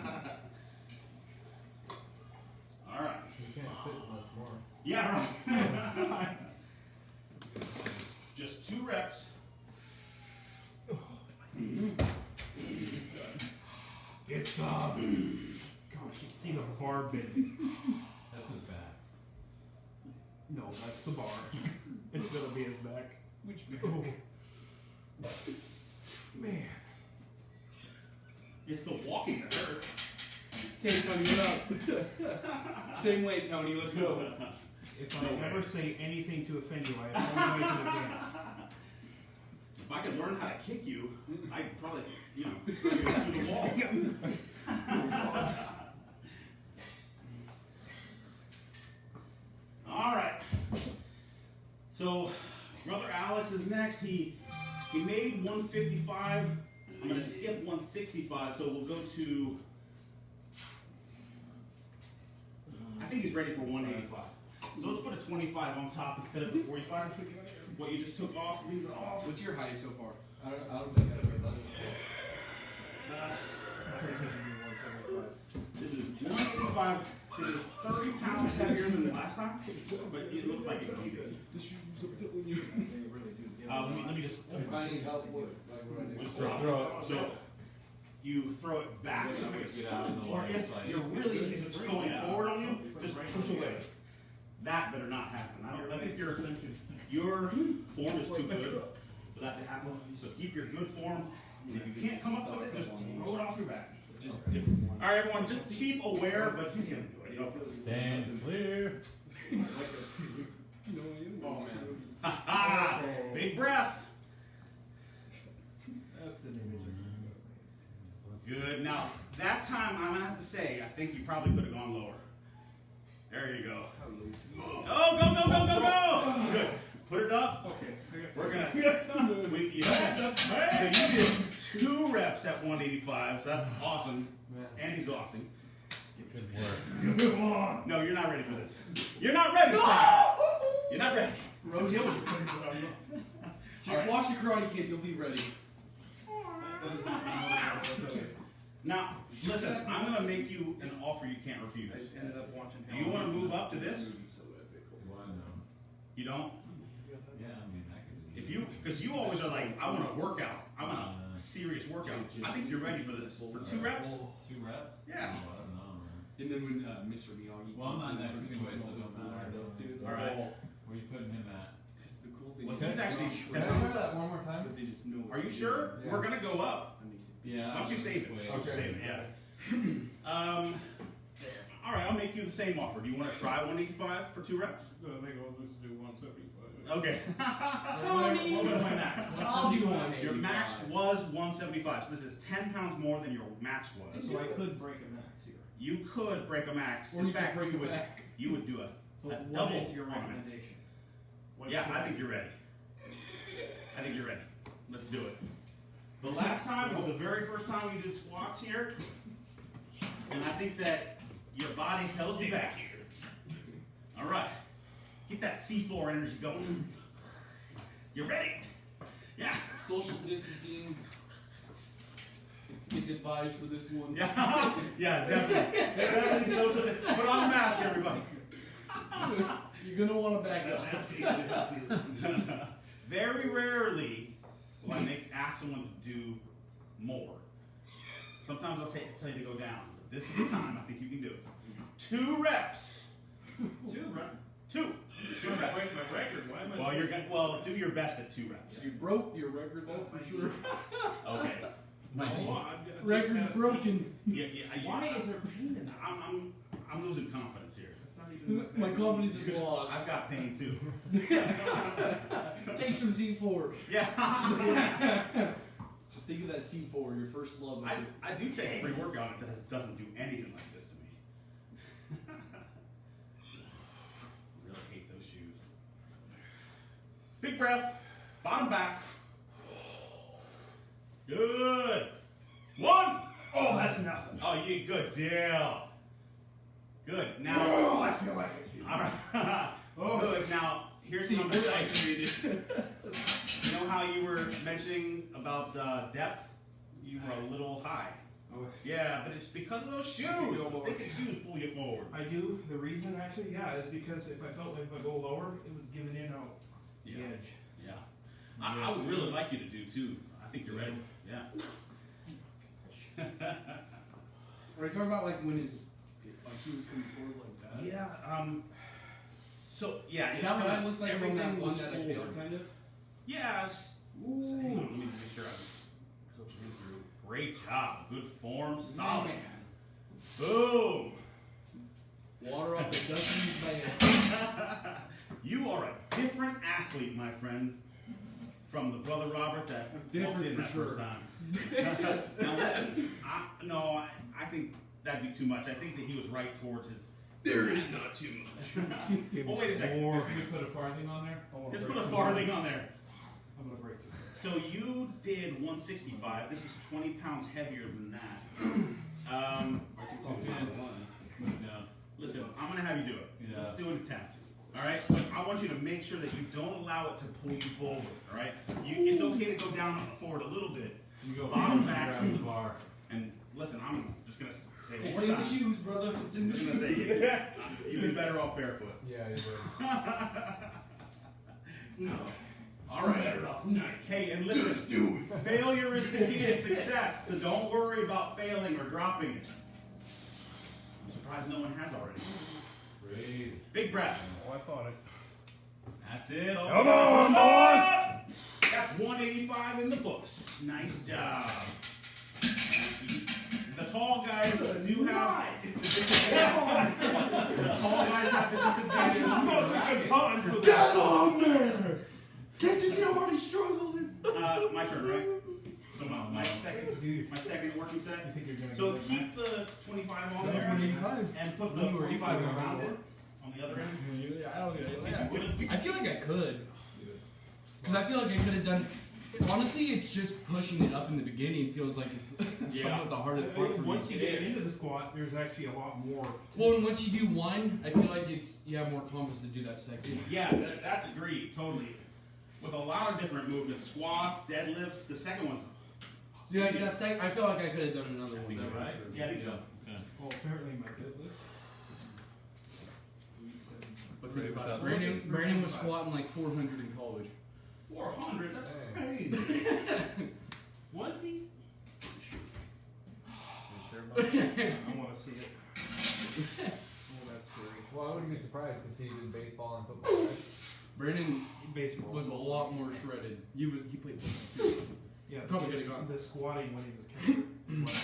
All right. You can't fit as much more. Yeah, right. Just 2 reps. It's gosh, you can see the bar bending. That's his back. No, that's the bar. It's gonna be his back. Which Oh. Man. It's the walking that hurts. Okay, Tony, what up? Same way, Tony. Let's go. If I ever say anything to offend you, I apologize in advance. If I could learn how to kick you, I'd probably, you know, throw you through the wall. All right. So, brother Alex is next. He made 155. I'm gonna skip 165, so we'll go to. I think he's ready for 185. So let's put a 25 on top instead of the 45. What you just took off, leave it off. What's your height so far? I don't think I've ever done it. That's what I think you do 175. This is 185. This is 30 pounds heavier than the last time, but it looked like it needed. It's the shoes, I'm telling you. They really do. Let me just If I need help, what do I do? just drop it. So you throw it back, Get out in the or light, if like- you're really if it's going forward on you, just push away. That better not happen. I think your form is too good for that to happen. So keep your good form. And if you can't come up with it, just throw it off your back. Just different one. All right, everyone, just keep aware, but he's gonna do it. Go. Stand clear. Oh man. Ha ha! Big breath. That's an image. Good. Now, that time, I'm gonna have to say, I think you probably could have gone lower. There you go. Oh, go! Good. Put it up. Okay. We're gonna. So you did 2 reps at 185. So that's awesome Man. and exhausting. Good work. Come on. No, you're not ready for this. You're not ready, Sam. You're not ready. Rosie, just watch the Karate Kid. You'll be ready. Now, listen. I'm gonna make you an offer you can't refuse. I just ended up watching. Do you want to move up to this? Why no? You don't? Yeah, I mean, I could. If you, because you always are like, I want a workout. I want a serious workout. I think you're ready for this. For 2 reps? 2 reps? Yeah. Oh, I don't know, man. And then when Mr. Miyagi. Well, I'm not comes next in, anyway, so it don't matter. Dude, All right. Where you putting him at? Because the cool thing Well, is he's actually Can I hear that one more time? but they just know. Are you sure? Yeah. We're gonna go up. That makes it. Yeah. Why don't you save it? Wait. Why don't you save it? Yeah. All right, I'll make you the same offer. Do you want to try 185 for 2 reps? I think I'll just do 175. Okay. Tony! What was my max? I'll do one. Your max was 175, so this is 10 pounds more than your max was. So I could break a max here. You could break a max. Or In you could fact, break you it would back. you would do a But what double is your on a max. recommendation? What Yeah, should I think you're ready. I think you're ready. Let's do it. The last time was the very first time you did squats here, and I think that your body held you back here. All right, get that seafloor energy going. You ready? Yeah. Social distancing is advised for this one. Yeah. Yeah. Definitely. Definitely social. Put on the mask, everybody. You're gonna want to back up. Very rarely will I ask someone to do more. Sometimes I'll tell you to go down. But this is the time I think you can do it. 2 reps. 2 reps. 2. 2 reps. Break my record. Why am I? Well, you're gonna, do your best at 2 reps. You broke your record, that's for sure. Okay. Record's broken. Yeah. Why is there pain in that? I'm losing confidence here. That's not even My confidence is lost. I've got pain too. Take some C4. Yeah. Just think of that C4, your first love. I do take a pre-workout. It doesn't do anything like this to me. Really hate those shoes. Big breath. Bottom back. Good. 1. Oh, that's nothing. Oh, you good deal. Good. Now. Oh, I feel like I do. All right. Oh. Good. Now, here's See, what I'm we're gonna tell you. activated. You know how you were mentioning about depth? You were a little high. Oh. Yeah, but it's because of those shoes. Those stinking shoes pull you forward. I do. The reason, actually, yeah, is because if I felt like if I go lower, it was giving in out the Yeah. edge. Yeah. I would really like you to do too. I think you're ready. Yeah. Are you talking about like when like he was coming forward like that? Yeah. So yeah. Is that what I looked like when that everything one was that I forward. failed, kind of? Yeah. So hang on, let me make sure I'm coaching you through. Great job. Good form. Solid. Boom. Water off the Dustin's man. You are a different athlete, my friend, from the brother Robert that Different walked in for that sure. first time. Now listen, I think that'd be too much. I think that he was right towards his. There is not too much. Well, wait a second. More. Can we put a farthing on there? Let's put a farthing on there. I'm gonna break it. So you did 165. This is 20 pounds heavier than that. Yeah. Listen, I'm gonna have you do it. Yeah. Let's do an attempt. All right, but I want you to make sure that you don't allow it to pull you forward. All right, it's okay to go down and forward a little bit. You go Bottom back. grab the bar. And listen, I'm just gonna say It's one in the time. shoes, brother. It's in I'm the just gonna shoes. say you'd be better off barefoot. Yeah, you would. No. All right. Better off Nike. Hey, and listen, failure is the key to success, so don't worry about failing or dropping it. I'm surprised no one has already. Great. Big breath. Oh, I thought it. That's it. Come on, boy! That's 185 in the books. Nice job. The tall guys do have the disadvantage. The tall guys have the disadvantage. Get on there! Can't you see I'm already struggling? My turn, right? So my second working set. You think you're gonna So go keep next? the 25 on That was there 185. and put the 45 around it on the other end. I feel like I could. Because I feel like I could have done. Honestly, it's just pushing it up in the beginning feels like it's somewhat the hardest part for me. Once you get into the squat, there's actually a lot more. Well, and once you do one, I feel like you have more confidence to do that second. Yeah, that's agreed, totally. With a lot of different movements, squats, deadlifts. The second one's. So like that second, I feel like I could have done another one. think there, you're right. for sure. Yeah, I think so. Okay. Well, apparently my deadlift. But think about it. Brandon was squatting like 400 in college. 400. That's Hey. crazy. Was he? You sure about that? I want to see it. Oh, that's scary. Well, I wouldn't be surprised because he did baseball and football. Right? Brandon Baseball was a lot more shredded. He played football too. Yeah, Probably the- could've gone. the squatting when he was a catcher.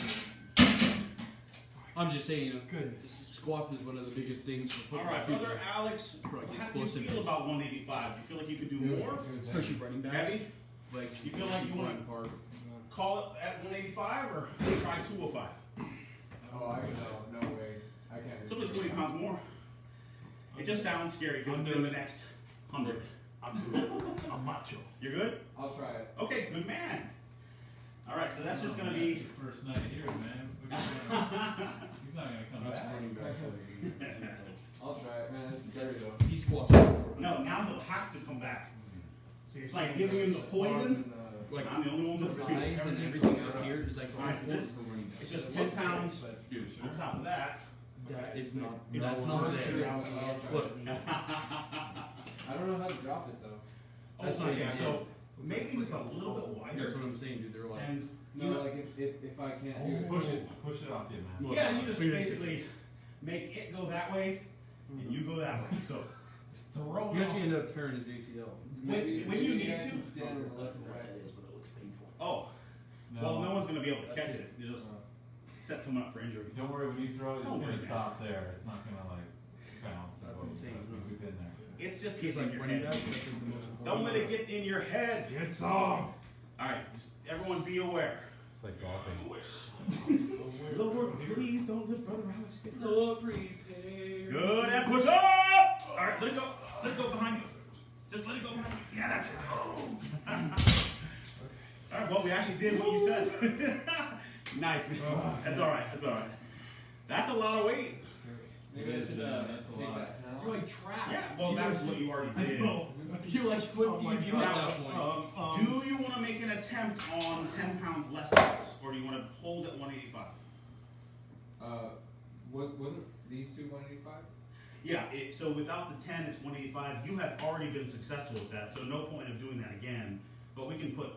I'm just saying, Goodness. squats is one of the biggest things for All football right, too. brother Alex. Probably How do you explosiveness. feel about 185? Do you feel like you could do more? Especially running backs. Heavy? Like, You feel like you wanna- part. Call it at 185 or try 205? Oh, I can no way. I can't. It's only 20 pounds more. It just sounds scary because it's in the next 100. I'm good. I'm macho. You're good? I'll try it. Okay, good man. All right, so that's just gonna be. First night here, man. What are you doing? He's not gonna come That's back. running back. I'll try it, man. It's scary though. He squats. No, now he'll have to come back. So you're It's like saying giving him the squats poison? and, Like I'm the only one with the the thighs and everything up here is like Alright, so this- for running back. It's just 10 pounds Dude, on top of that. that is not. No, That's no, not no, there. no, no. Look, I don't know how to drop it though. That's Okay, not yeah, good. so maybe just a little bit that's wider. what I'm saying, dude. They're like. And No, you know, like if I can't do it. Push it off you, man. Look. yeah, you just Fingers- basically make it go that way and you go that way. So just throw You it actually off. end up tearing his ACL. When you need guys to. can stand on the left and right. Oh, well, no one's gonna be able to catch it. You just set someone up for injury. Don't worry, when you throw it, it's Don't worry, gonna man. stop there. It's not gonna like bounce. That's and insane, go. isn't it? We've been there. It's just He's getting in like your running head. backs. That's like the most important. Don't let it get in your head. Get some. All right, just everyone be aware. It's like golfing. Lord, please don't let Brother Alex get hurt. Oh, prepared. Good, and push up! All right, let it go. Let it go behind you. Just let it go behind you. Yeah, that's it. All right, well, we actually did what you said. Nice. That's all right. That's all right. That's a lot of weight. Maybe I should That's a take lot. that You're talent. like trapped. Yeah, well, that's what you already did. You're like, what do you do at that point? Do you want to make an attempt on 10 pounds less weights, or do you want to hold at 185? Wasn't these two 185? Yeah, so without the 10, it's 185. You have already been successful with that, so no point of doing that again. But we can put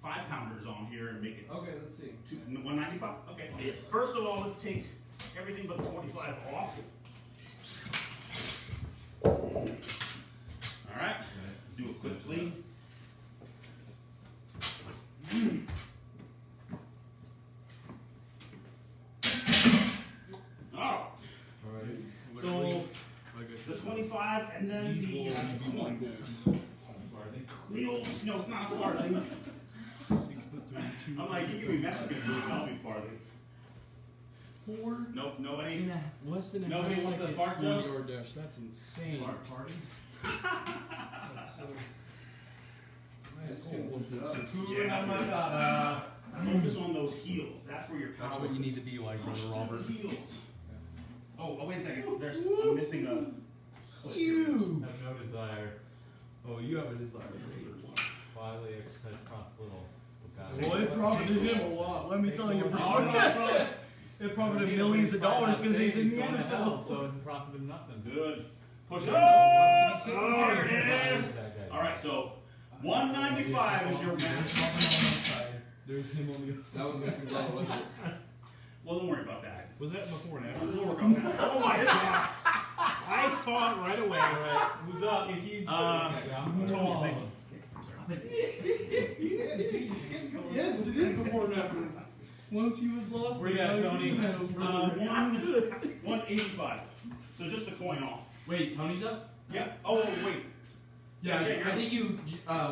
5-pounders on here and make it Okay, let's see. 195. Okay. First of all, let's take everything but the 45 off. All right. Let's do a quick clean. 125, and then the coin. The old, no, it's not a farthing. 6'3", I'm like, you give me Mexican food, I'll be farthing. 4 Nope, nobody. and a less than a Nobody half wants a second fart 1 joke? yard dash. That's insane. Fart party? It's gonna push it up. Yeah, focus on those heels. That's where your power That's what you is. need to be like, Push brother Robert. the heels. Oh, wait a second. I'm missing a clip. You. I have no desire. Oh, you have a desire. Wildly exercise profitable. Well, it profited him a lot. Let me tell you, bro. bro. It profited him millions of dollars because he's in the NFL. So it profited him nothing. Good. Push it. Oh, There it is. All right, so 195 is your max. There's him on the. That was gonna be low, wasn't it? Well, don't worry about that. Was that before and after? We'll work on that. Oh my God. I saw it right away. Alright, who's up? If you. Tony, thank you. Yes, it is before and after. Once he was lost. Where you at, now Tony? he's had a brother. 185. So just the coin off. Wait, Tony's up? Yeah. Oh, wait. Yeah, Yeah, you're I think you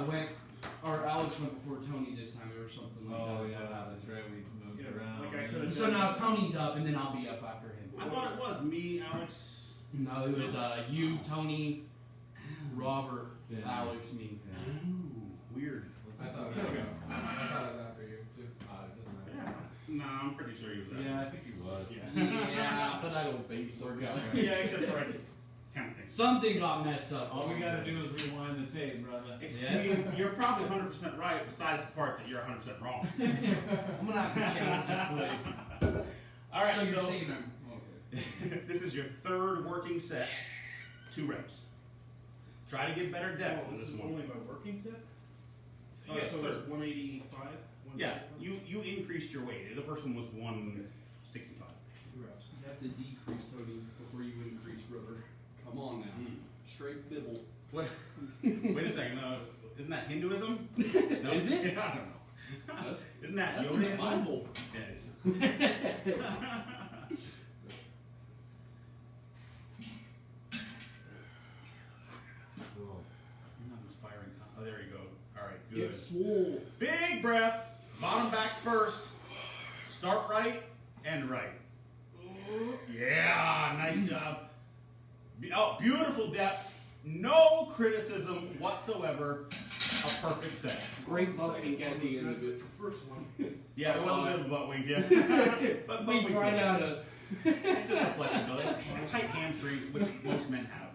went, or Alex went before Tony this time or something like Oh that. yeah, that's right. We moved Yeah, around. like I could've So now Tony's up, and then I'll be up after him. I thought it was me, Alex. No, it was you, Tony, Robert, Yeah. Alex, me. Yeah. Ooh, weird. I thought it There we was go. after you, too. It doesn't Yeah. matter. No, I'm pretty sure he was there. Yeah, I think he was. Yeah. Yeah, but I don't think so. Yeah, except for counting. Something got messed up. All we gotta do is rewind the tape, brother. Yeah. You're probably 100% right, besides the part that you're 100% wrong. I'm gonna have to change this play. All right, so you're so seeing them. Okay. this is your third working set. 2 reps. Try to get better depth Oh, in this this is one. only my working set? Oh, Yeah, so third. it's 185? Yeah, you increased your weight. The first one was 165. 2 reps. You have to decrease, Tony, before you increase, brother. Come on now. Straight bibble. What? Wait a second. Isn't that Hinduism? No, Is it? I don't know. That's- Isn't that That's in the Yodaism? Bible. Yeah, it is. Cool. You're not inspiring. Oh, there you go. All right, good. Get swole. Big breath. Bottom back first. Start right, end right. Yeah, nice job. Oh, beautiful depth. No criticism whatsoever. A perfect set. Great bumping at the end of it. The first one. Yeah, I it was a saw bit it. of a butt wink, yeah. But We butt tried winks out us. It's just a flexibility. It's tight hamstrings, which most men have.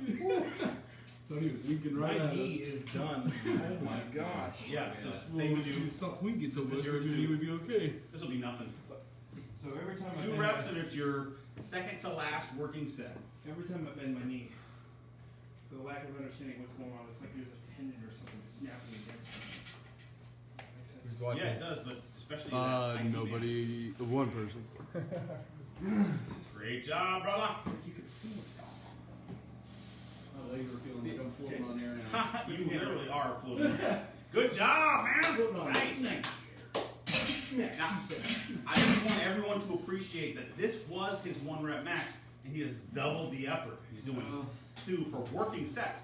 Tony was winking right My at knee us. is done. Oh my gosh. Yeah, so same as you. Stop winking so This is much, yours your too. knee would be okay. This will be nothing. So every time I 2 bend reps my, and it's your second to last working set. every time I bend my knee, for the lack of understanding what's going on, it's like there's a tendon or something snapping against it. Makes sense. Yeah, it does, but especially in that IT nobody, one person. man. Great job, brother. You could feel it. I like you feeling like I'm floating on air now. You literally are floating. Good job, man. Floating on Nice. air. Now, I just want everyone to appreciate that this was his 1 rep max, and he has doubled the effort. He's doing 2 for working sets,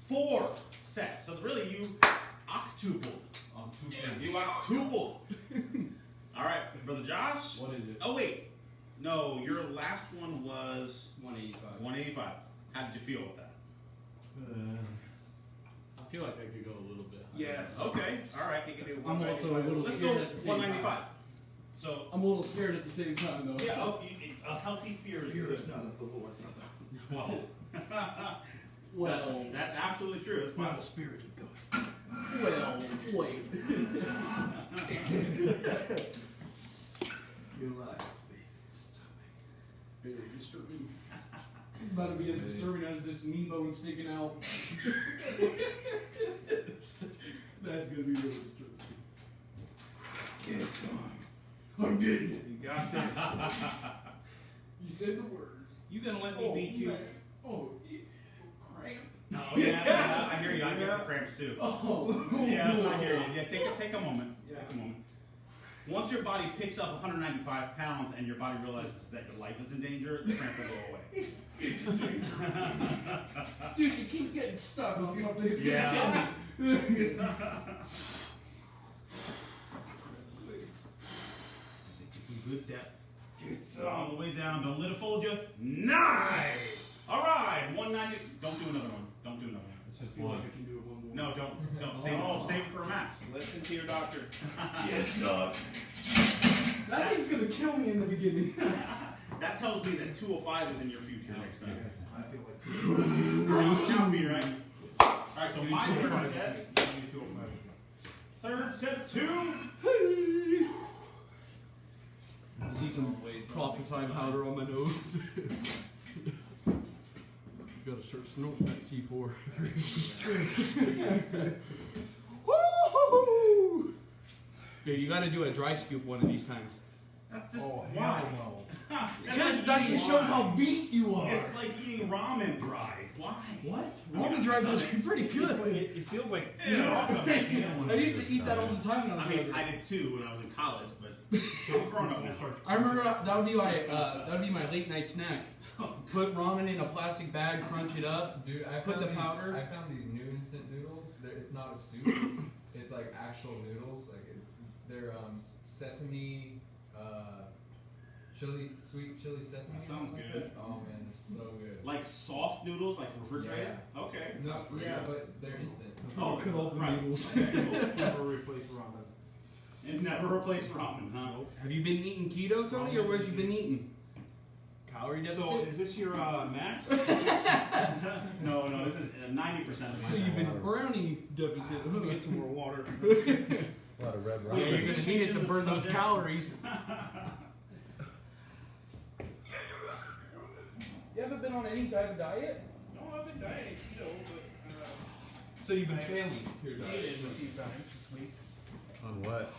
4 sets. So really, you octupled. You octupled. All right, brother Josh. What is it? Oh wait, no, your last one was 185. 185. How did you feel with that? I feel like I could go a little bit higher. Yes. Okay, all right. I'm also a little Let's go scared at the same 195. time. So I'm a little scared at the same time, though. yeah, a healthy fear is good. not of the Lord, brother. Well, Well, that's absolutely true. It's Not fine. a spirit of God. well, wait. You're right. Very disturbing. It's about to be as disturbing as this knee bone sticking out. That's gonna be really disturbing. Get some. I'm getting it. You got this. You said the words. You gonna let me beat you? Man. Oh, cramp. Oh yeah, I hear you. I get the cramps too. Oh. Yeah, I hear you. Yeah, take a moment. Yeah. Take a moment. Once your body picks up 195 pounds and your body realizes that your life is in danger, the cramp will go away. Dude, it keeps getting stuck on something. It's Yeah. gonna kill me. Get some good depth. All the way down. Don't let it fold you. Nice. All right. 190. Don't do another one. Don't do another one. It's just I feel like one. I can do it one more. No, don't save it for a max. Listen to your doctor. Yes, God. That thing's gonna kill me in the beginning. That tells me that 205 is in your future next time. I feel like Now me, right? All right. So my third set. Third set 2. I see some prophesy powder on my nose. Gotta start snorting that C4. Woo! Dude, you gotta do a dry scoop one of these times. That's just Oh, why. hell no. Because that just shows how beast you are. It's like eating ramen dry. Why? What? Ramen dry is actually pretty good. It feels like Ew. I used to eat that all the time when I I was mean, younger. I did too when I was in college, but I'm grown up now. I remember that would be my late night snack. Put ramen in a plastic bag, crunch it up. Dude, Put the powder. I found these new instant noodles. It's not a soup. It's like actual noodles. They're sesame, sweet chili sesame. That sounds like good. that. Oh man, they're so good. Like soft noodles, like refrigerated? Yeah. Okay. No, Sounds pretty yeah, good. but they're instant. Oh, Cut all the right. noodles. never replace ramen. It never replaced ramen, huh? Have you been eating keto, Tony, or what you been eating? Calorie deficit? So is this your max? No, this is 90% of So my you've been brownie deficit. Let me get some more water. A lot of red Yeah, ramen. you're gonna need it to burn those calories. You haven't been on any type of diet? No, I've been dieting keto, but So you've been failing your I ate diet? it a few times this week. On what?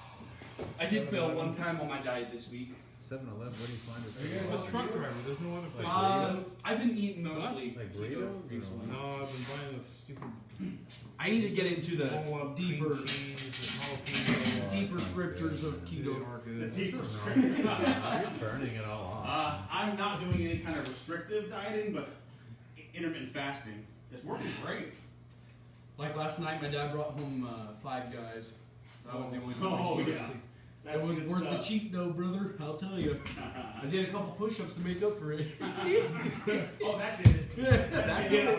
I did fail one time on my diet this week. 7-Eleven, what do you find at Are you guys 7-Eleven? a truck driver? There's no other place. Like I've been eating mostly Like keto burritos? recently. No, I've been buying this stupid I need to get into the roll up deeper, cream cheese and jalapeno. deeper sounds scriptures good. of They keto. are The good. deeper You're burning it all off. I'm not doing any kind of restrictive dieting, but intermittent fasting. It's working great. Like last night, my dad brought home 5 Guys. That was the only time I Oh, cheated. yeah. It was good worth the stuff. cheat though, brother. I'll tell you. I did a couple push-ups to make up for it. Oh, that did it. That did it. I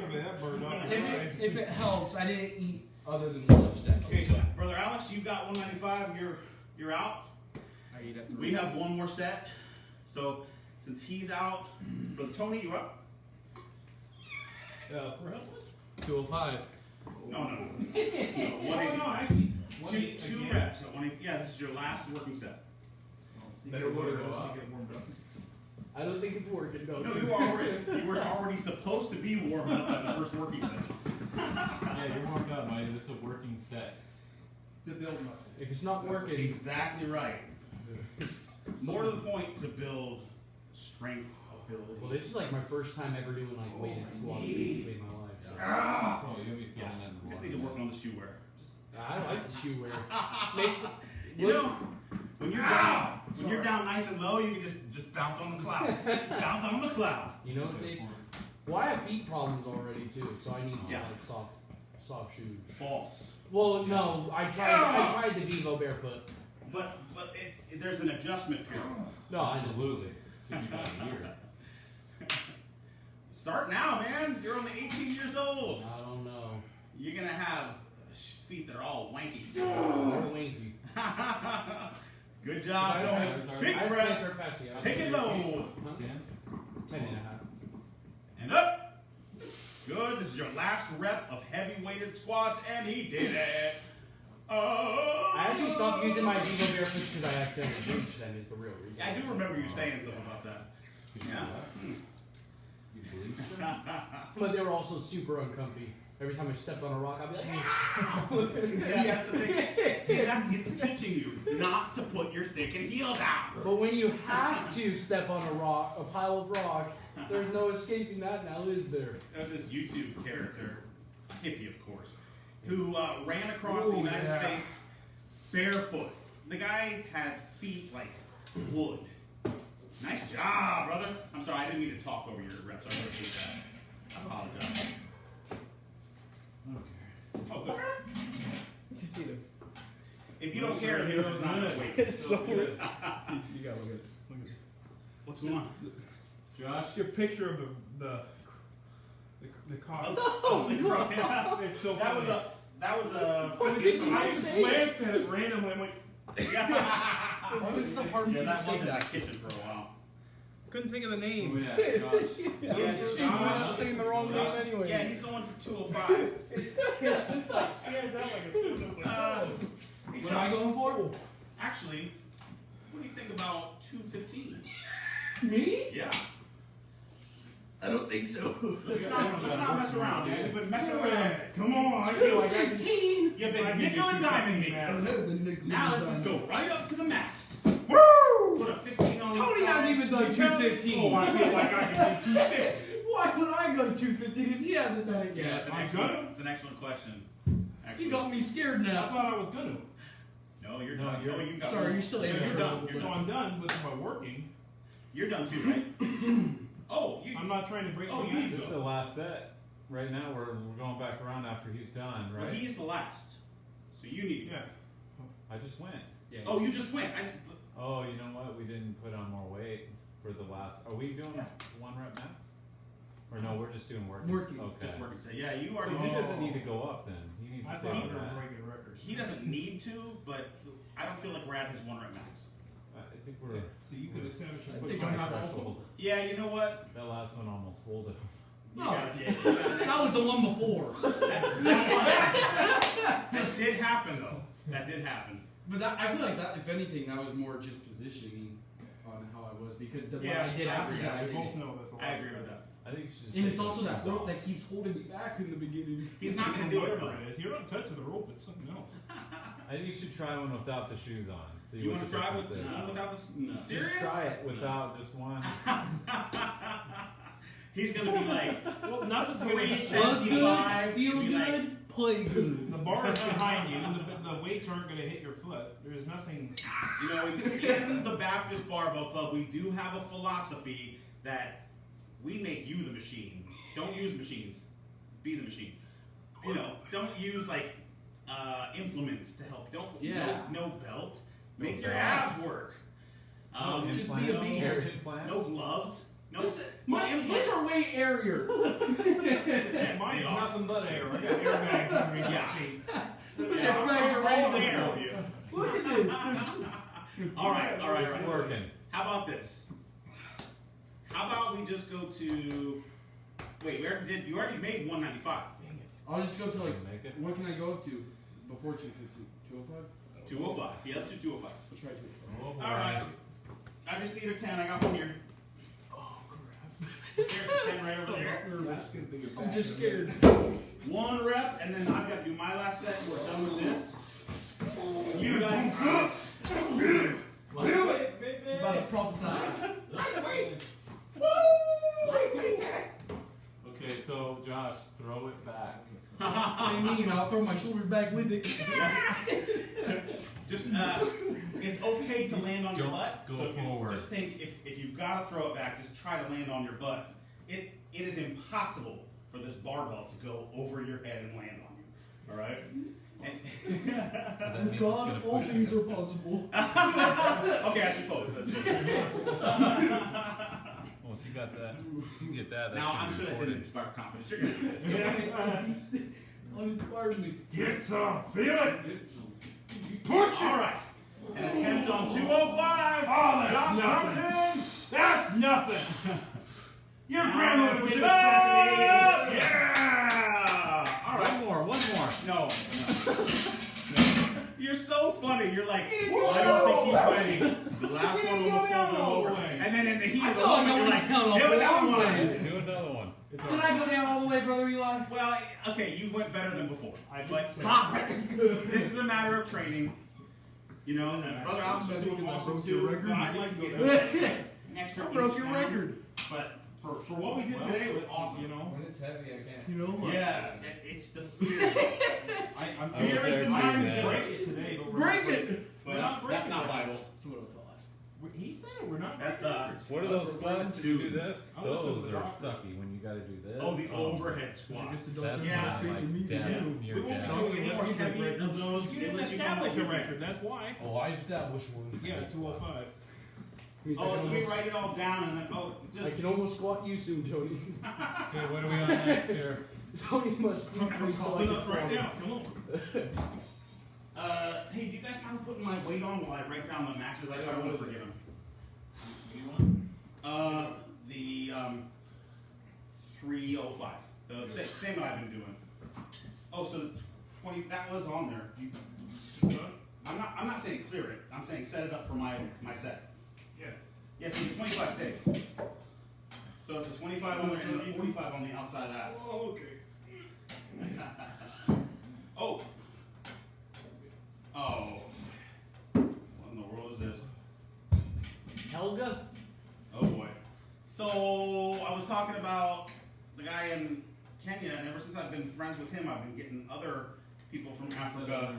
mean, that burned off. If it helps, I didn't eat other than lunch that Okay, day. so brother Alex, you got 195. You're out. I eat at 3. We have one more set. So since he's out, brother Tony, you up? For how much? 205. No. Oh, no, actually. Two reps. So yeah, this is your last working set. Better order go up. Get warmed up. I don't think it's working though. No, you were already supposed to be warmed up at the first working set. Yeah, you're warmed up, buddy. This is a working set. To build muscle. If it's not working, Exactly right. More to the point, to build strength ability. Well, this is like my first time ever doing like weighted squats basically in my life. So. Oh, you'll be feeling that in the You just need to work on the shoe wear. I like the shoe wear. makes You know, when you're down nice and low, you can just bounce on the cloud. Just bounce on the cloud. You know what they? Well, I have feet problems already too, so I need some Yeah. like soft shoes. False. Well, no, I tried the Vivo barefoot. But there's an adjustment period. No, I know. Absolutely. Took you about a year. Start now, man. You're only 18 years old. I don't know. You're gonna have feet that are all wanky. They're winky. Good job, I Tony. don't- Big I breath. play fasting. Take it low. 10 and a half. And up. Good. This is your last rep of heavy weighted squats, and he did it. Oh. I actually stopped using my Vivo barefoot because I accidentally breached them. Is the real reason. Yeah, I do remember you saying something about that. Yeah. You bleached them? But they were also super uncomfy. Every time I stepped on a rock, I'd be like, Yeah, that's the thing. See, it's teaching you not to put your stick and heel down. But when you have to step on a rock, a pile of rocks, there's no escaping that now, is there? There's this YouTube character, hippie of course, who ran across the United States barefoot. the guy had feet like wood. Nice job, brother. I'm sorry, I didn't mean to talk over your reps. I really hate that. I apologize. Okay. You see them? If you don't care, the video's not gonna wait. It's so You weird. gotta look at it. What's going on? Josh, your picture of the car. Oh, the crow. Yeah. It's so That was funny. a What did you I just say? glanced at it randomly. I'm like, Why was it so hard for Yeah, you to that say wasn't in that? the kitchen for a while. couldn't think of the Oh name. yeah, Josh. Yeah, Josh saying the wrong name anyway. Yeah, he's going for 205. It's just like stands out like a student. Hey, What am I Josh, going for? actually, what do you think about 215? Me? Yeah. I don't think so. Let's not mess around, man. You've been messing around. Come on, I feel like I can. 15. You've been I can nickel get and diamond me. 215 Now let's just go right up to the max. Woo! Put a 15 on the Tony side. hasn't even done Oh, 215. I feel like I can do 250. Why would I go to 215 if he hasn't done it Yeah, yet? it's an I'm excellent, gonna. it's an excellent question. You got me scared I now. thought I was gonna. No, you're No, done. you're- No, you got Sorry, you're still no, in you're trouble. done. You're No, done. I'm done with my working. You're done too, right? Oh, you. I'm not trying to break Oh, the you need max. This is the last set. Right now we're going back around after he's done, Well, right? he's the last, so you need. Yeah. I just went. Yeah. Oh, you just went. Oh, you know what? We didn't put on more weight for the last. Are we doing Yeah. 1 rep max? Or no, we're just doing working. Working. Okay. Just working. So yeah, you So already. he doesn't need to go up then. He needs I to thought stay we on were that. breaking records. He doesn't need to, but I don't feel like we're at his 1 rep max. I think we're. So you could establish I a think push I'm on not that. threshold. Yeah, you know what? That last one almost folded. You No. got it. That was the one before. That did happen though. That did happen. But that, I feel like that, if anything, that was more just positioning on how I was because the Yeah, what I did I after agree. that, I We didn't. both know that's a lot. I agree with that. I think you should just And take it's also those that shoes rope off. that keeps holding me back in the beginning. He's not gonna do it Whatever though. it is. You're not touching the rope, it's something else. I think you should try one without the shoes on. See You what want to the try with difference is. one without this? No. Just Serious? try it without just one. He's gonna be like Well, nothing's gonna be 375. Feel be like, good, play good. The bar is behind you, and the weights aren't going to hit your foot. There's nothing. You know, in the Baptist Barbell Club, we do have a philosophy that we make you the machine. Don't use machines. Be the machine. You know, don't use like implements to help. Don't Yeah. no belt. Make No your belt. abs work. just Implant, be a beast. hair implants. No gloves. No. My, his are way airier. Yeah, mine's They are. nothing but air. I got airbags underneath Yeah. my feet. Those Yeah, airbags are all all there there. with you. Look at this. All right. It's working. How about this? How about we just go to? Wait, you already made 195? Dang it. I'll just go to like. Make it. What can I go up to before 250? 205? 205. Yeah, let's do 205. I'll try 205. Oh, boy. All right. I just need a 10. I got one here. Oh crap. There's a 10 right over there. I'm just scared. 1 rep, and then I've got to do my last set. We're done with this. You guys. Lightweight, baby. About to prophesy. Lightweight. Okay, so Josh, throw it back. I mean, I'll throw my shoulders back with it. Just it's okay to land on your Don't butt. go So if you forward. just think if you've got to throw it back, just try to land on your butt. It is impossible for this barbell to go over your head and land on you. All right. And That means With it's God, gonna all push things you. are possible. okay, I suppose. That's it. Well, if you got that, you can get that. That's Now gonna I'm be sure that recorded. didn't inspire confidence. You're gonna do this. Uninspired me. Get some. Feel it. Push. All right. An attempt on 205. Oh, that's Josh nothing. Thompson. That's nothing. Your Now grandma would push get it this up. back in the 80s. Yeah. All right. One more. No. You're so funny. You're like, I don't think he's ready. The last one almost folded him over. And then in the heat of the I thought moment, I you're went like, down all give it down four one. ways. Do another one. Did I go down all the way, brother Eli? Well, okay, you went better than before. I did But say- this is a matter of training. You know, and Brother Alex was doing awesome broke your too. record. But I'd like to get an extra I broke inch your down. record. But for what we did today, it was awesome. You know. When it's heavy, I can't. You know, Yeah, it's the fear. I'm Fear is the time to man. break break it today, but we're break not it. but We're not that's not bragging Bible. That's what I'll call it. He said we're not. That's What are those squats? Do you do this? I listen to Those the are doctor. sucky when you gotta do this. Oh, the overhead squat. Just a That's Yeah. when I'm like Yeah. down near We won't down. be doing any more heavy of those. You didn't unless establish come a up with- record, that's why. Oh, I established one. Yeah, 205. Oh, let me write it all down and then, I can almost squat you soon, Tony. Okay, what are we on next here? Tony must decrease so I Calling can us squat right him. now, come on. hey, do you guys mind putting my weight on while I write down my maxes? I don't want to forget them. You want? The 305. The same that I've been doing. Oh, so the 20, that was on there. I'm not saying clear it. I'm saying set it up for my set. Yeah. Yeah, so the 25 stays. So it's a 25 on there and a 45 on the outside of that. Oh, okay. Oh. Oh. What in the world is this? Helga? Oh boy. So I was talking about the guy in Kenya, and ever since I've been friends with him, I've been getting other people from Africa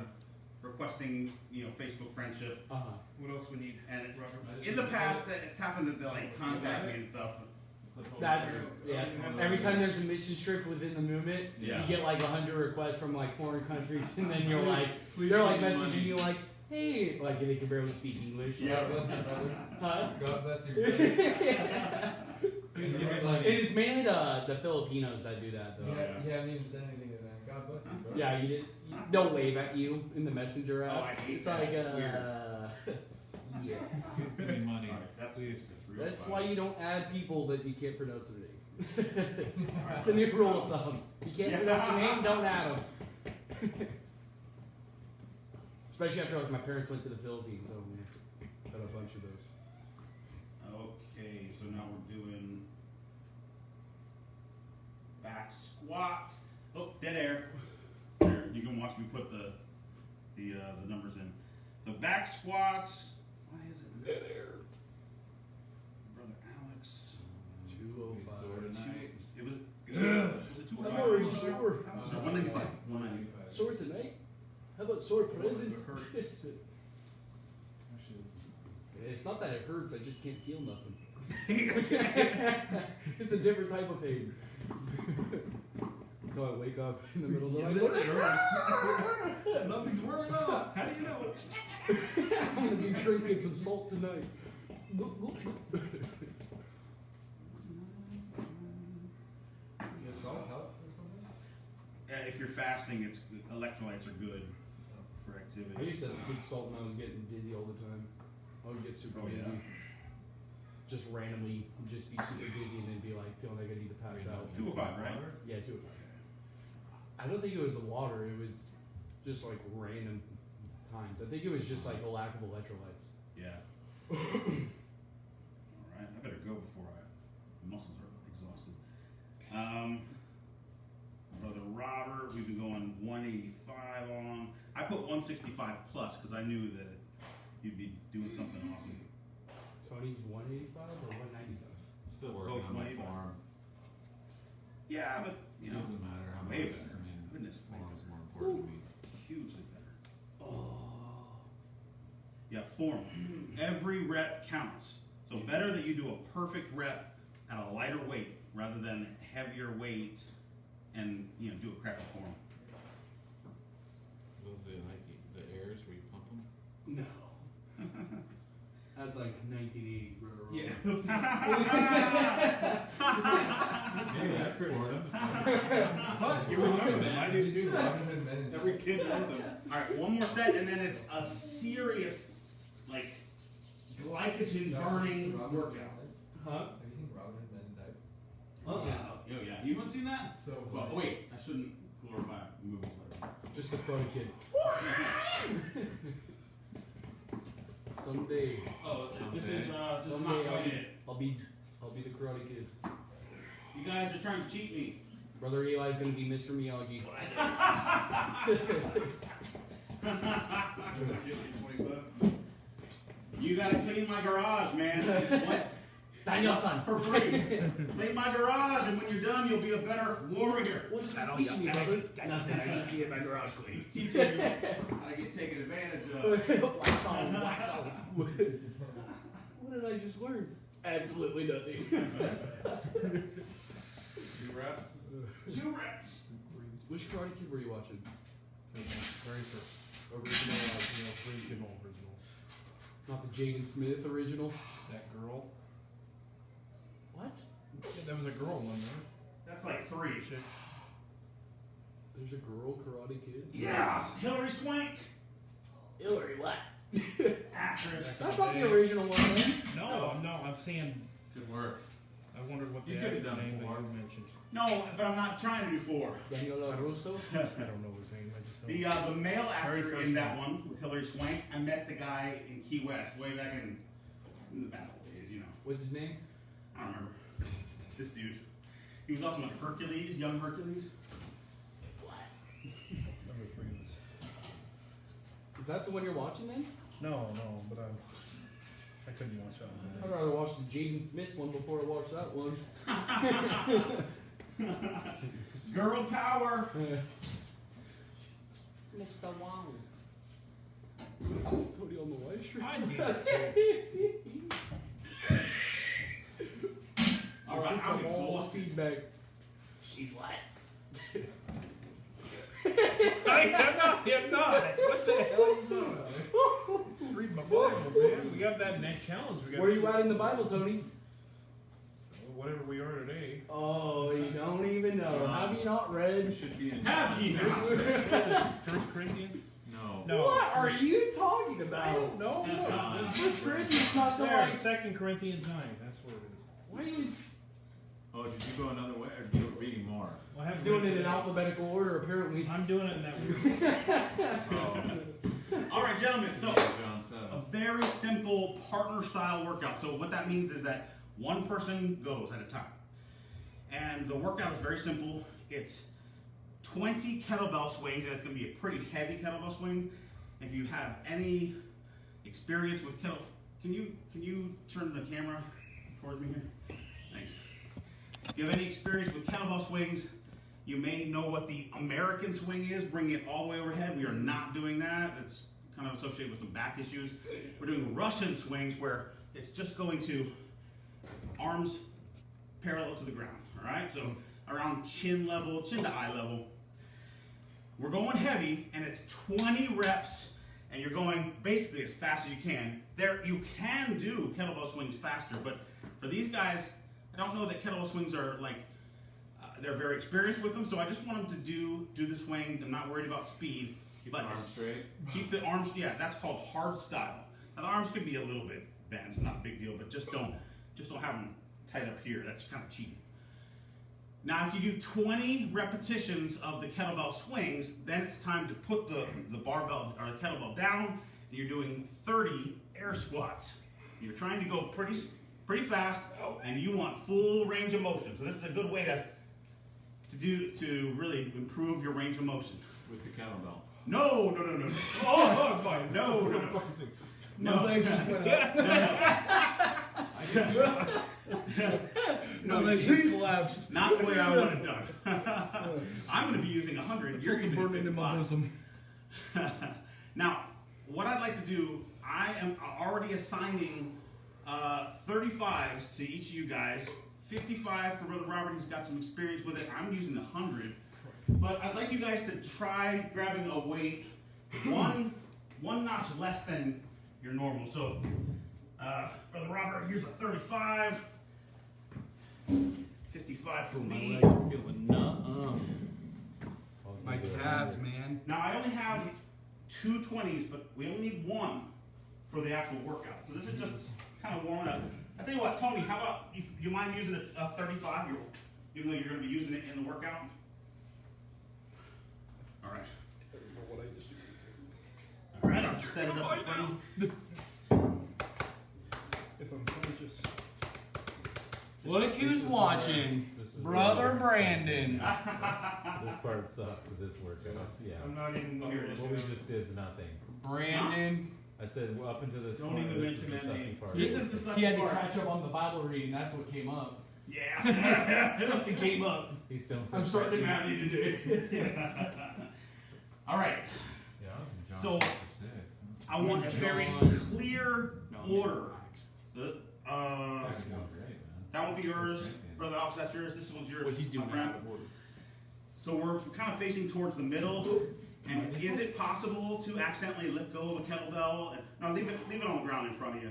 requesting, Facebook friendship. Uh-huh. What else we need? And Robert? in the past, that it's happened that they like contact me and stuff. That's, yeah. Every time there's a mission trip within the movement, Yeah. you get like 100 requests from like foreign countries, and then you're like, Please they're like give me messaging money. you like, hey, like they can barely speak English. Yeah. God bless you, brother. Huh? God bless you, brother. Please give me And money. it's mainly the Filipinos that do that though. You haven't even said anything to them. God bless you, brother. Yeah, you did. They'll wave at you in the messenger app. Oh, I hate it's that. like, Weird. Please yeah. give me money. Alright, that's Please. That's why you don't add people that you can't pronounce their name. It's the new rule of thumb. You can't pronounce your name, don't add them. Especially after like my parents went to the Philippines, so we got a bunch of those. Okay, so now we're doing back squats. Oh, dead air. There, you can watch me put the numbers in. So back squats. Why is it dead air? Brother Alex. 205. Sore tonight. It was. Was it 205? I'm already sore. 195. 195. Sore tonight? How about sore present? It's not that it hurts, I just can't feel nothing. It's a different type of pain. Until I wake up in the middle of the night. What it hurts? Nothing's wearing off. How do you know? I'm gonna be drinking some salt tonight. Does salt help or something? If you're fasting, it's electrolytes are good for activity. I used to take salt when I was getting dizzy all the time. I would get super Oh, yeah. dizzy. Just randomly, just be super dizzy and then be like, feeling like I need to pass out. 205, right? Yeah, 205. I don't think it was the water, it was just like random times. I think it was just like a lack of electrolytes. Yeah. Alright, I better go before my muscles are exhausted. Brother Robert, we've been going 185 on. I put 165 plus because I knew that you'd be doing something awesome. Tony's 185 or 195? Still working Both on my money, but- form. Yeah, but It doesn't matter how much. way better. I mean, Goodness, form is more important to me. hugely better. Oh. Yeah, form. Every rep counts. So better that you do a perfect rep at a lighter weight rather than heavier weight and do a crappy form. Those the airs where you pump them. No. That's like 1980s, bro. Yeah. Maybe that's important. But you remember that. I do Using too. Robin Hood Men in Every Tights. kid learned them. Alright, one more set and then it's a serious, like, glycogen burning Robin Hood workout. Men in Tights? Huh? Have you seen Robin Hood Men in Tights? Yeah. Oh, yeah. You haven't seen that? So Well, funny. wait, I shouldn't glorify movies like that. Just the Karate Kid. Someday, Oh, this is not someday quite it. I'll be the Karate Kid. You guys are trying to cheat me. Brother Eli's gonna be Mr. Miyagi. You gotta clean my garage, man. Daniel-san. for free. Clean my garage, and when you're done, you'll be a better warrior. What is That all this teaching you, you got? brother? Nothing. I just get my garage clean. Teaching you how to get taken advantage of. Wax on, wax off. What did I just learn? Absolutely nothing. 2 reps. 2 reps. Which Karate Kid were you watching? Very first. Original, Original. not the Jaden Smith original. That girl. What? Yeah, that was a girl one, right? That's like 3. There's a girl Karate Kid? Yeah, Hillary Swank, Hillary, what? actress. That's not the original one, man. No, I'm saying. Good work. I wondered what You the could've actor done name that 4. you mentioned. No, but I'm not trying to do 4. Daniel LaRusso? I don't know his name. I just know. The male Very actor first in that one. one with Hillary Swank, I met the guy in Key West way back in the battle days, you know. What's his name? I don't remember. This dude. He was also in Hercules, Young Hercules. Number 3 was. Is that the one you're watching then? No, but I couldn't watch that I'd one. rather watch the Jaden Smith one before I watch that one. Girl power. Mr. Wong. Tony on the live stream. I did. All right, I'm Pick up all exhausted. feedback. She's what? I'm not. What the hell is that? Just read my Bible, man. We got that next challenge. We got Where are you at in the Bible, Tony? Whatever we are today. Oh, you don't even know. Have you not read? Should be in. Have ye not? 1 Corinthians? No. No. What are you talking I about? don't know. That's Look. not- First Corinthians not the There, right. 2 Corinthians 9. That's where it is. Why are you Oh, did you go another way, or you were reading more? Well, I have to doing read it in today. alphabetical order? Apparently. I'm doing it in that order. Oh, All right, gentlemen. So John 7. a very simple partner style workout. So what that means is that one person goes at a time. And the workout is very simple. It's 20 kettlebell swings, and it's going to be a pretty heavy kettlebell swing. If you have any experience with can you turn the camera towards me here? Thanks. If you have any experience with kettlebell swings, you may know what the American swing is. Bring it all the way overhead. We are not doing that. It's kind of associated with some back issues. We're doing Russian swings where it's just going to arms parallel to the ground. All right, so around chin level, chin to eye level. We're going heavy, and it's 20 reps, and you're going basically as fast as you can. There, you can do kettlebell swings faster, but for these guys, I don't know that kettlebell swings are like, they're very experienced with them, so I just want them to do the swing. I'm not worried about speed. Keep but the arms straight. Keep the arms, yeah, that's called hard style. Now the arms could be a little bit bent, it's not a big deal, but just don't have them tight up here. That's kind of cheating. Now, if you do 20 repetitions of the kettlebell swings, then it's time to put the barbell or the kettlebell down, and you're doing 30 air squats. You're trying to go pretty fast, and you want full range of motion. So this is a good way to really improve your range of motion. With the kettlebell. No. Oh, boy. No. My legs just went up. No, My legs just collapsed. Not the way I want it done. I'm going to be using 100. You're using burning in my 55. bosom. Now, what I'd like to do, I am already assigning 35s to each of you guys. 55 for Brother Robert. He's got some experience with it. I'm using 100. But I'd like you guys to try grabbing a weight one notch less than your normal. So, Brother Robert, here's a 35. 55 for me. Feeling my calves, man. Now, I only have 2 20s, but we only need 1 for the actual workout. So this is just kind of warming up. I tell you what, Tony, how about you mind using a 35, even though you're going to be using it in the workout? All right. All right, I'll just set it up in front of you. If I'm conscious. Look who's watching. Brother Brandon. This part sucks of this workout. Yeah. I'm not even. Oh, here it is. What we just did is nothing. Brandon. I said, well, up until this Don't point, even this is mention the that sucking name. part. This is the sucking He had to part. catch up on the Bible reading. That's what came up. Yeah. Something came up. He's still I'm starting to Matthew today. All right. Yeah, I was in John So, chapter 6. I want a very clear order. That's going great, man. That won't be yours, That's great. Brother Alex. That's yours. This one's yours. What he's doing my friend. out of order. So we're kind of facing towards the middle. And is it possible to accidentally let go of a kettlebell? No, leave it on the ground in front of you.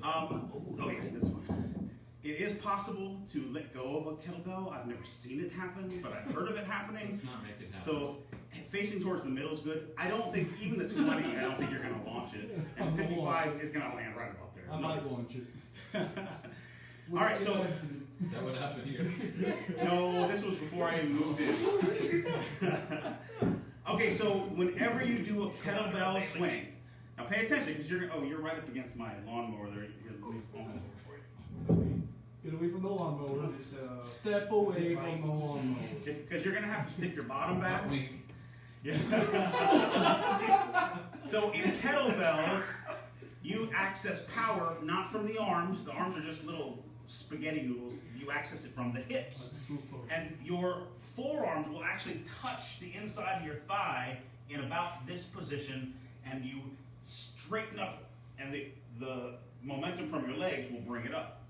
Oh yeah, that's fine. It is possible to let go of a kettlebell. I've never seen it happen, but I've heard of it happening. Let's not make it happen. So facing towards the middle is good. I don't think even the 20. I don't think you're going to launch it. And 55 is going to land right about there. I'm not going to. All right, so Is that what happened here? no, this was before I even moved in. Okay, so whenever you do a kettlebell swing, now pay attention because you're right up against my lawnmower there. Let me almost over for you. Get away from the lawnmower. Step away from the lawnmower. Because you're gonna have to stick your bottom back. Wink. Yeah. So in kettlebells, you access power not from the arms. The arms are just little spaghetti noodles. You access it from the hips. And your forearms will actually touch the inside of your thigh in about this position, and you straighten up, and the momentum from your legs will bring it up.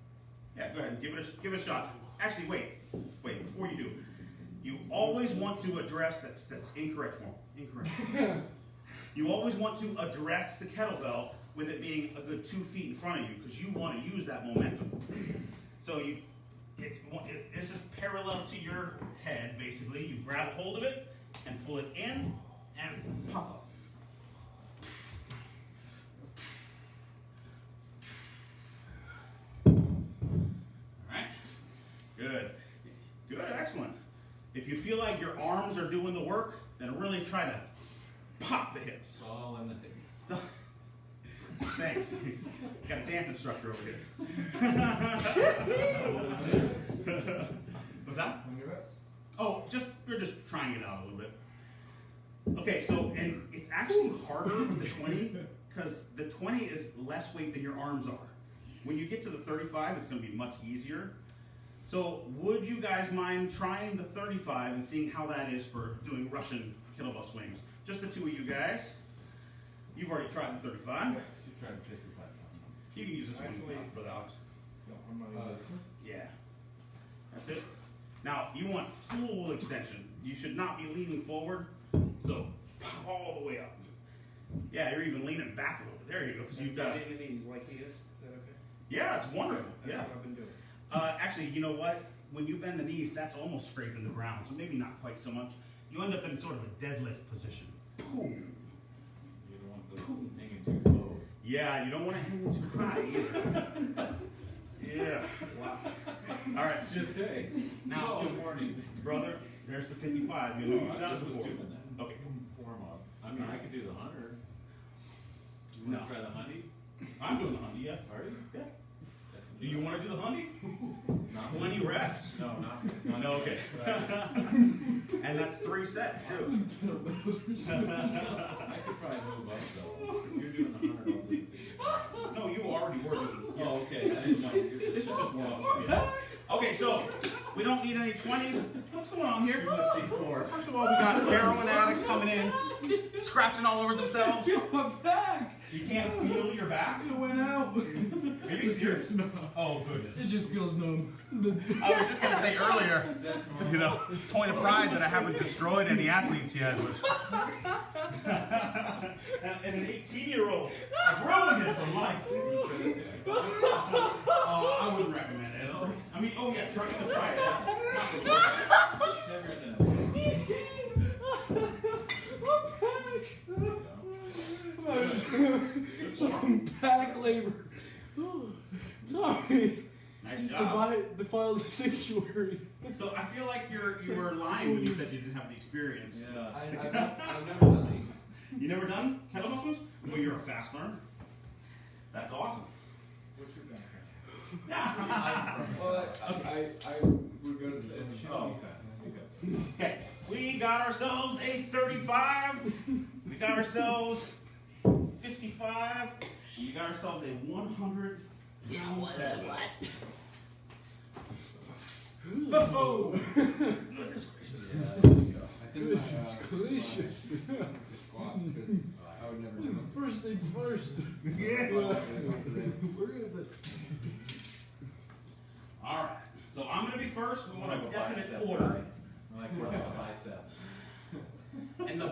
Yeah, go ahead and give it a shot. Actually, wait, before you do, you always want to address that's incorrect form. Incorrect. You always want to address the kettlebell with it being a good 2 feet in front of you because you want to use that momentum. So this is parallel to your head, basically. You grab a hold of it and pull it in and pop up. All right. Good. Good. Excellent. If you feel like your arms are doing the work, then really try to pop the hips. It's all in the face. So, thanks. Got a dance instructor over here. What's that? How many reps? Oh, we're just trying it out a little bit. Okay, so and it's actually harder with the 20 because the 20 is less weight than your arms are. When you get to the 35, it's going to be much easier. So would you guys mind trying the 35 and seeing how that is for doing Russian kettlebell swings? Just the two of you guys. You've already tried the 35. She tried 55 times. You can use this Actually- one, Brother Alex. No, I'm not even. This one? Yeah. That's it. Now, you want full extension. You should not be leaning forward. So, pop all the way up. Yeah, you're even leaning back a little bit. There you go. Because you've got. in the knees like he is. Is that okay? Yeah, it's wonderful. That's Yeah. what I've been doing. Actually, you know what? When you bend the knees, that's almost scraping the ground. So maybe not quite so much. You end up in sort of a deadlift position. Boom. You don't want those hanging too low. Yeah, you don't want to hang too high either. Yeah. Wow. All right. Just say. Now, Good morning. brother, there's the 55. You know you've I done just it was before. doing that. Okay. Warm up. I mean, I could do the 100. You want No. to try the 100? I'm doing the honey, yeah. Are you? Yeah. Do you want to do the honey? Not 20 reps. No, not No, okay. And that's 3 sets too. I could probably move up though. If you're doing the 100, I'll do the 55. No, you already were doing it. Oh, okay. I didn't know. You're This just was just warm up. Yeah. Okay, so we don't need any 20s. What's going on here? Let's see 4. First of all, we got heroin addicts coming in, scratching all over themselves. My back! You can't feel your back? It went out. Maybe it's yours. Oh, goodness. It just feels numb. I was just going to say earlier, you know, point of pride that I haven't destroyed any athletes yet. And an 18-year-old, I've ruined it for life. I wouldn't recommend it. I mean, oh yeah, try it. Back labor. Tommy. Nice job. The file of the sanctuary. So I feel like you were lying when you said you didn't have the experience. Yeah. I've never done these. You never done kettlebell swings? Well, you're a fast learner. That's awesome. What's your background? Well, I would go to the end. Oh, okay. Okay, we got ourselves a 35. We got ourselves 55. 85. And we got ourselves a 100. Yeah, what? Oh! Goodness gracious. Yeah, there you go. I think Delicious. squats, because I would never do them. First things first. Yeah. Where is it? All right. So I'm going to be first. We want a Like definite bicep order. guy. Like we're on biceps. And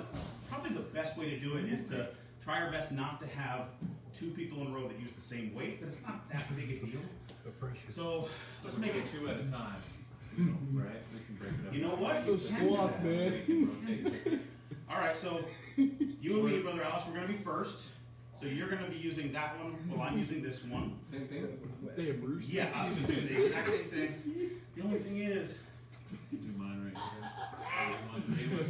probably the best way to do it is to try our best not to have two people in a row that use the same weight, but it's not that big a deal. The pressure. So let's make it two at a time. Right? We can break it up. You know what? Those You can squats, do that. man. We can rotate. All right, so you and me, Brother Alex, we're going to be first. So you're going to be using that one while I'm using this one. Same thing? Damn, Bruce. Yeah, us to do the exact same thing. The only thing is, Do mine right here.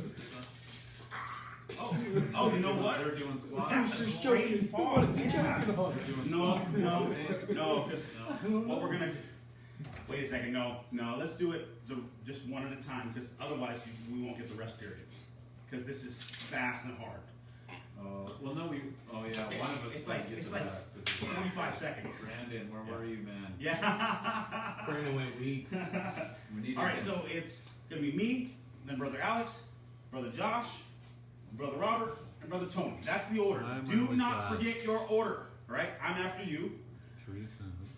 oh, you know what? They're doing squats. Bruce is joking. What is he joking on? They're doing No, squats. no, because what we're going to, wait a second, no, let's do it just one at a time, because otherwise we won't get the rest period. Because this is fast and hard. Well, no, one of us It's might like- get it's the like rest, 'cause 25 seconds. Brandon, where were you, man? Yeah. Brandon went weak. We need All right, you. so it's going to be me, then Brother Alex, Brother Josh, Brother Robert, and Brother Tony. That's the order. I'm Do always not last. forget your order, all right? I'm after you.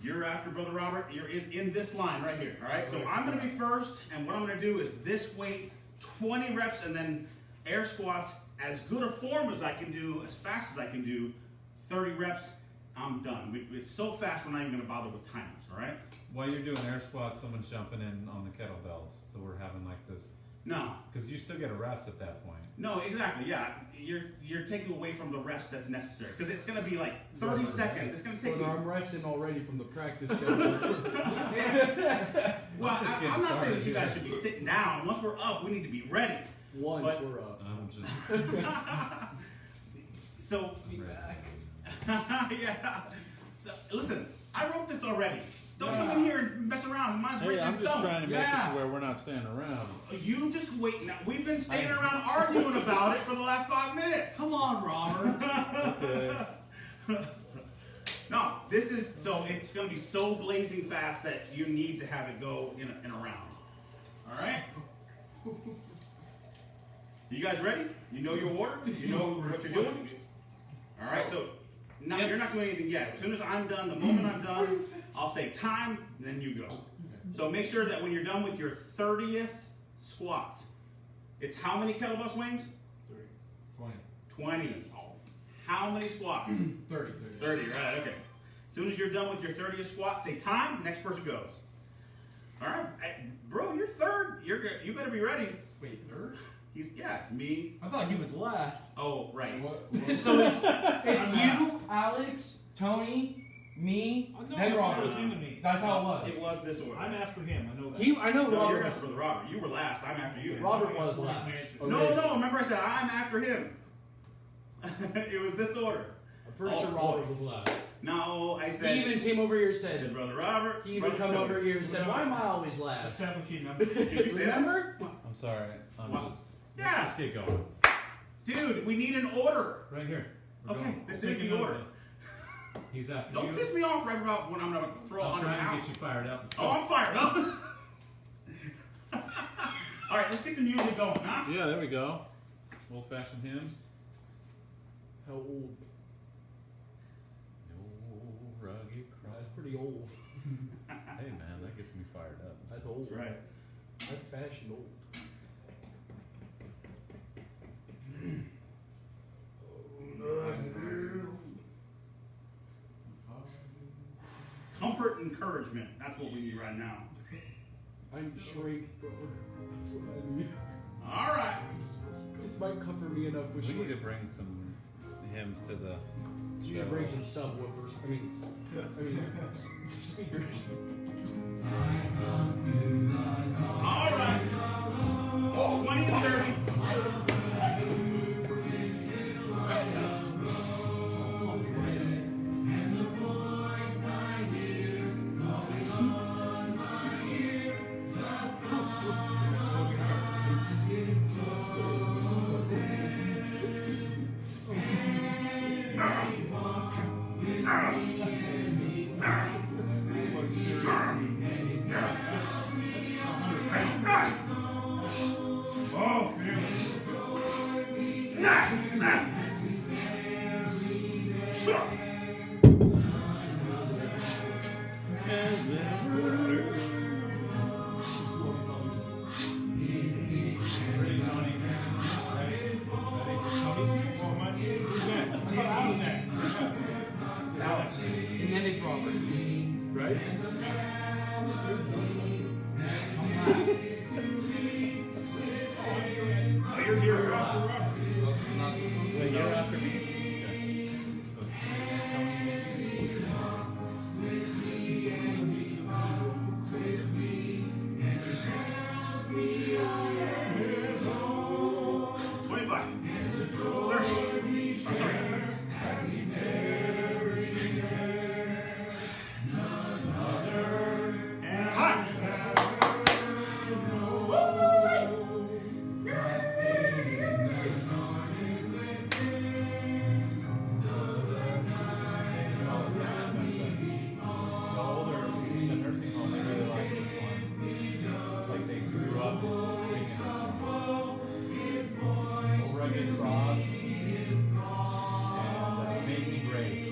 You're after Brother Robert. You're in this line right here, all right? So I'm going to be first, and what I'm going to do is this weight, 20 reps, and then air squats, as good a form as I can do, as fast as I can do, 30 reps, I'm done. It's so fast, we're not even going to bother with timers, all right? While you're doing air squats, someone's jumping in on the kettlebells, so we're having like this, No. because you still get a rest at that point. No, exactly. Yeah, you're taking away from the rest that's necessary because it's gonna be like 30 seconds. It's gonna take But me. I'm resting already from the practice schedule. Well, just getting I'm not saying that started, you guys yeah. should be sitting down. Once we're up, we need to be ready. Once But- we're up. I'm just So, ready. yeah. So, listen, I wrote this already. Don't come in here and mess around. Mine's Hey, written I'm in just stone. trying to make it Yeah. to where we're not standing around. You just wait. Now, we've been standing around arguing about it for the last 5 minutes. Come on, Robert. Okay. No, this is, so it's going to be so blazing fast that you need to have it go in a round. All right? You guys ready? You know your order? You know what you're doing? All right, so now you're not doing anything yet. As soon as I'm done, the moment I'm done, I'll say time, then you go. So make sure that when you're done with your 30th squat, it's how many kettlebell swings? 20. 20. How many squats? 30. 30, right, okay. As soon as you're done with your 30th squat, say time, next person goes. All right, bro, you're third. You're good. You better be ready. Wait, third? It's me. I thought he was last. Oh, right. So it's you, Alex, Tony, me, Oh, no, then it Robert. was him and me. That's how it was. It was this order. I'm after him, I know that. I know No, you're Robert. after Brother Robert. You were last. I'm after you. Robert was last. No, remember I said I'm after him. It was this order. I'm pretty Oh, sure boy. Robert was last. No, I said. He even came over here and I said said, Brother Robert. he even Brother come Tony. over here and said, why am I always last? Establishing number. Did you say that? Remember? I'm sorry. I'm Wow. just Yeah. let's get going. Dude, we need an order. Right here. We're Okay, going. this We'll is take the a order. minute. He's after Don't you. piss me off right about when I'm about to throw I'll 100 try and pounds. get you fired up. Let's go. Oh, I'm fired up. All right, let's get some music going, huh? Yeah, there we go. Old-fashioned hymns. How old? No rugged cry. That's pretty old. Hey man, that gets me fired up. That's old. That's right. That's fashion old. Comfort and encouragement. That's what we need right now. I need strength, brother. That's what I need. All right. This might comfort me enough with We need to strength. bring some hymns to the You need to bring some subwoofers. I mean, speakers. All right. 20 and 30. Oh, Ready, Johnny? Ready? Tony's next. Oh, my. Who's next? I thought I was next. Alex. And then it's Robert. Right? Oh, you're here. You're after Robert. Not this one. So you're after me. The older in the nursing home, they really like this one. It's like they grew up singing this one. Rugged Cross and Amazing Grace.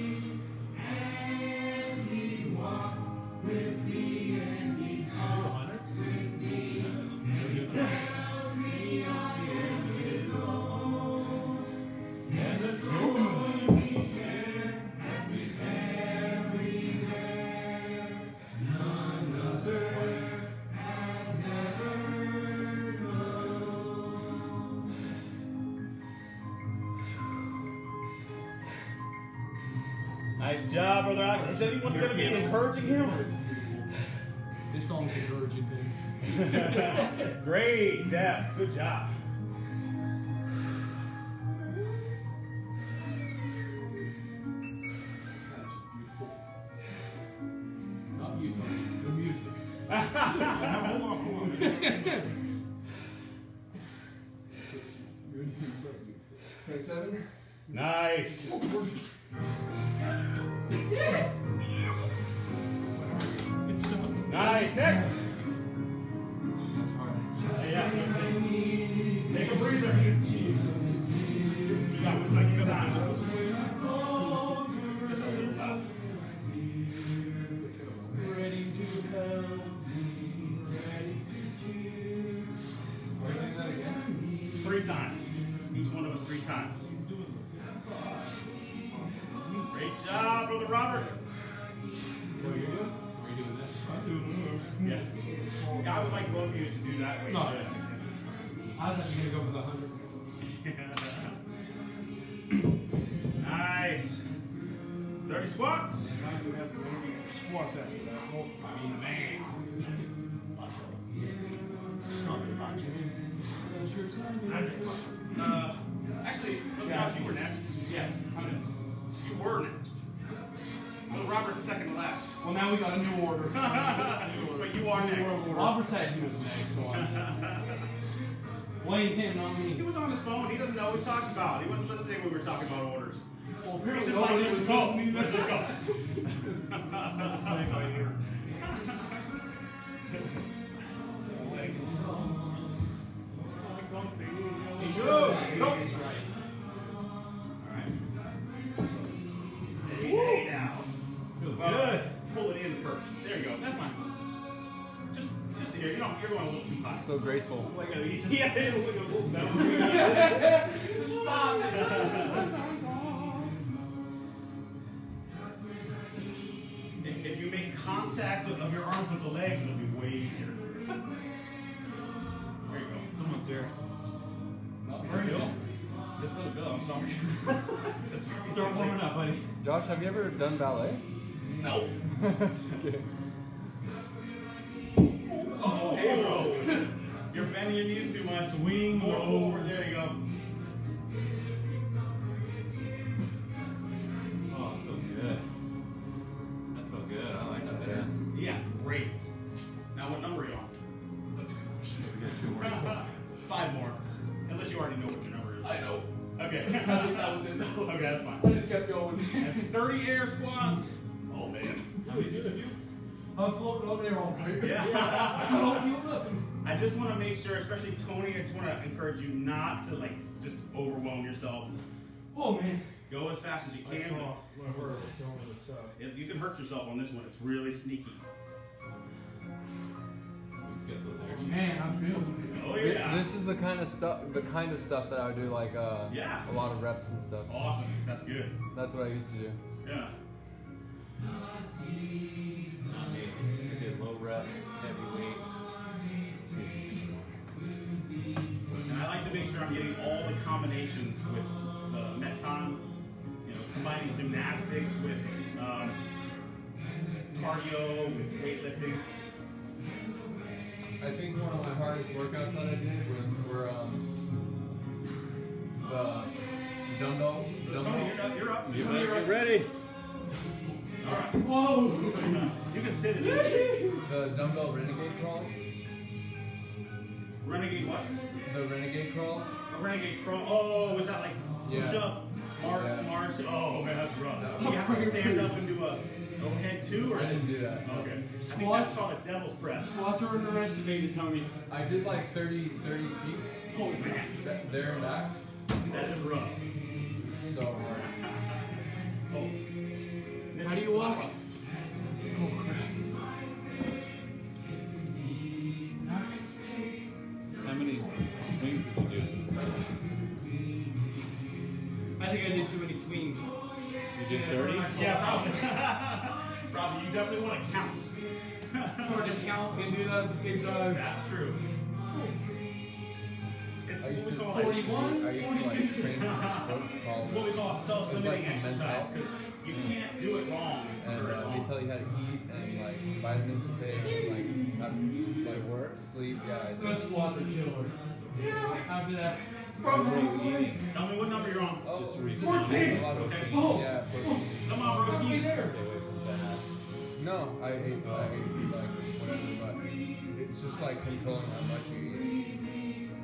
Nice job, Brother Alex. Is anyone going to be encouraging him? This song's encouraging him. Great depth. Good job. That's just beautiful. Not you, Tony. The music. Hold on. Okay, 7. Nice. It's done. Nice. Next. It's hard. Yeah. Take a breather. You got plenty of time. Just a little loud. Ready to help me, ready to choose. Are you doing that again? 3 times. Each one of us 3 times. Great job, Brother Robert. Is that what you're doing? Or are you doing this? Yeah. Yeah, I would like both of you to do that way. No. I was actually gonna go for the 100. Nice. 30 squats. Now you have to squats after that. Oh, I mean, man. Actually, Brother Josh, you were next. Yeah, I'm next. You were next. Brother Robert's second to last. Well, now we got a new order. But you are next. Robert said he was next, so I blame him, not He me. was on his phone. He doesn't know what he's talking about. He wasn't listening when we were talking about orders. Well, He's apparently just like, nobody let's was go. listening. Let's just go. Playing by ear. He should. Nope. He's right. Alright. Hey, now. Feels good. Pull it in first. There you go. That's fine. Just here. You're going a little too high. So graceful. Like a, yeah, like a little down. Stop it. If you make contact of your arms with the legs, it'll be way easier. There you go. Someone's here. Not Is it very Bill? good. It's Brother Bill. I'm sorry. Start warming up, buddy. Josh, have you ever done ballet? No. Just kidding. Oh, hey, bro. You're bending your knees too much. Swing more forward. There you go. Oh, it feels good. That felt good. I like that. Yeah. Yeah, great. Now, what number are you on? We got 2 more. 5 more. Unless you already know what your number is. I know. Okay. I think that was it. Okay, that's fine. I just kept going. And 30 air squats. Oh, man. How many did you do? I'm floating on there all right. Yeah. I don't feel nothing. I just want to make sure, especially Tony, I just want to encourage you not to like just overwhelm yourself. Oh man. Go as fast as you I can. saw when I heard throwing the stuff. You can hurt yourself on this one. It's really sneaky. Just get those air Man, I'm feeling Oh Thi- yeah. This is the kind of stuff that I would do, like Yeah. a lot of reps and stuff. Awesome. That's good. That's what I used to do. Yeah. Not me. I did low reps, heavy weight. And I like to make sure I'm getting all the combinations with the Metcon, you know, combining gymnastics with cardio, with weightlifting. I think one of my hardest workouts that I did were the dumbbell. Tony, you're up. You better get ready. All right. Whoa! You can sit it. The dumbbell renegade crawls. Renegade what? The renegade crawls. A renegade crawl. Oh, was that like push Yeah. up, march, Yeah. march? Oh man, that's rough. No. You have to stand up and do a overhead too, or I didn't do that. Okay. I think Squats? that's called a devil's press. Squats are underestimated, Tony. I did like 30 feet Oh man, there and back. that is rough. So hard. Oh. This How do is you walk? rough. Oh crap. How many swings did you do? I think I did too many swings. You did 30? Yeah, probably. Probably. You definitely want to count. It's hard to count and do that at the same time. That's true. It's I what used we to- call like, 41, I used to 42. like train for it's what we call a self-limiting It's like exercise mental. because you can't do it wrong. and very they long. tell you how to eat and like vitamins to take and like how to like work, sleep. Yeah. Those squats are killer. Yeah. After that. What were you eating? Tell me what number you're on. Oh, Just to repeat. a lot of Okay. protein. Oh. Yeah, protein. Come on, Stay broski. there. Stay away from that. No, I ate like whatever, but it's just like controlling how much you eat.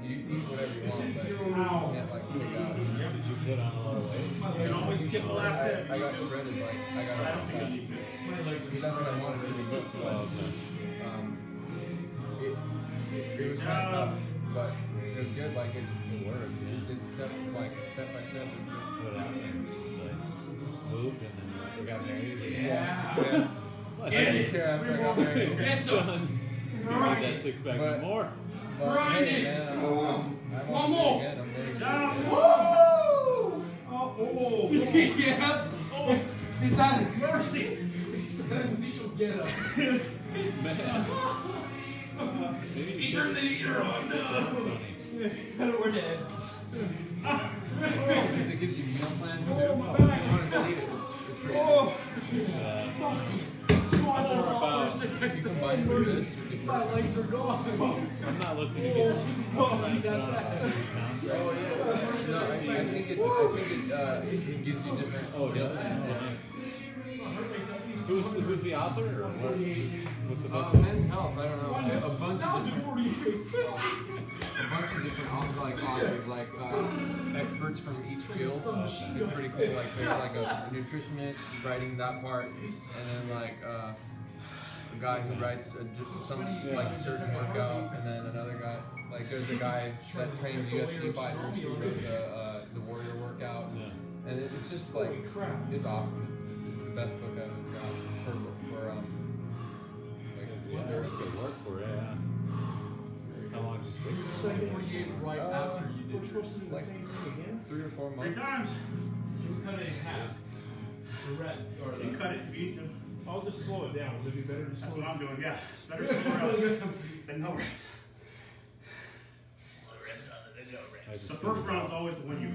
You eat whatever you want, but you Zero. can't like pick out. Yep. Did you put on a lot of weight? You can always skip the last set if I you got need to. shredded, like I got. I don't think you need to. My legs are That's what I wanted to do, but Oh, no. it was kind of tough, but it was good. Like it worked, yeah. It's step by step. It's good. Put out there. Just like moved and then we got married. Yeah. What? I didn't care after I got married. Get some. Son, you need that six pack But- and more. But Grind hey, it. man, I One want to do more. it again. I'm ready to do it Jump. again. Woo! Yeah. Is that mercy? Is that initial get up? Man. Maybe He turned the heater on. No. We're dead. Because it gives you meal plans too. Oh, my If you back. want to see it, it's pretty Oh. Squats are About- all good. You combine it with this, you can My legs are gone. I'm not looking to get Oh, about that 3 pounds. Oh yeah. No, I think it gives you different. Oh, meal yeah. plans, Who's the author or what? What's the book? Men's Health. I don't know. A bunch of different authors, like experts from each field. It's pretty cool. Like there's like a nutritionist writing that part, and then like a guy who writes just some like certain workout, and then another guy. Like there's a guy that trains UFC fighters who wrote the Warrior workout, and it's just like it's awesome. It's the best book I've ever got for Yeah, that's good work for it, yeah. How long did you take? 48 right after you did yours. like 3 or 4 3 months. times. You cut it in half. The red or You can cut it if you need to. I'll just slow it down. Would it be better to That's slow what it I'm doing. Yeah, it's better somewhere else than no reps. Slow reps other than no reps. The first round's always the one you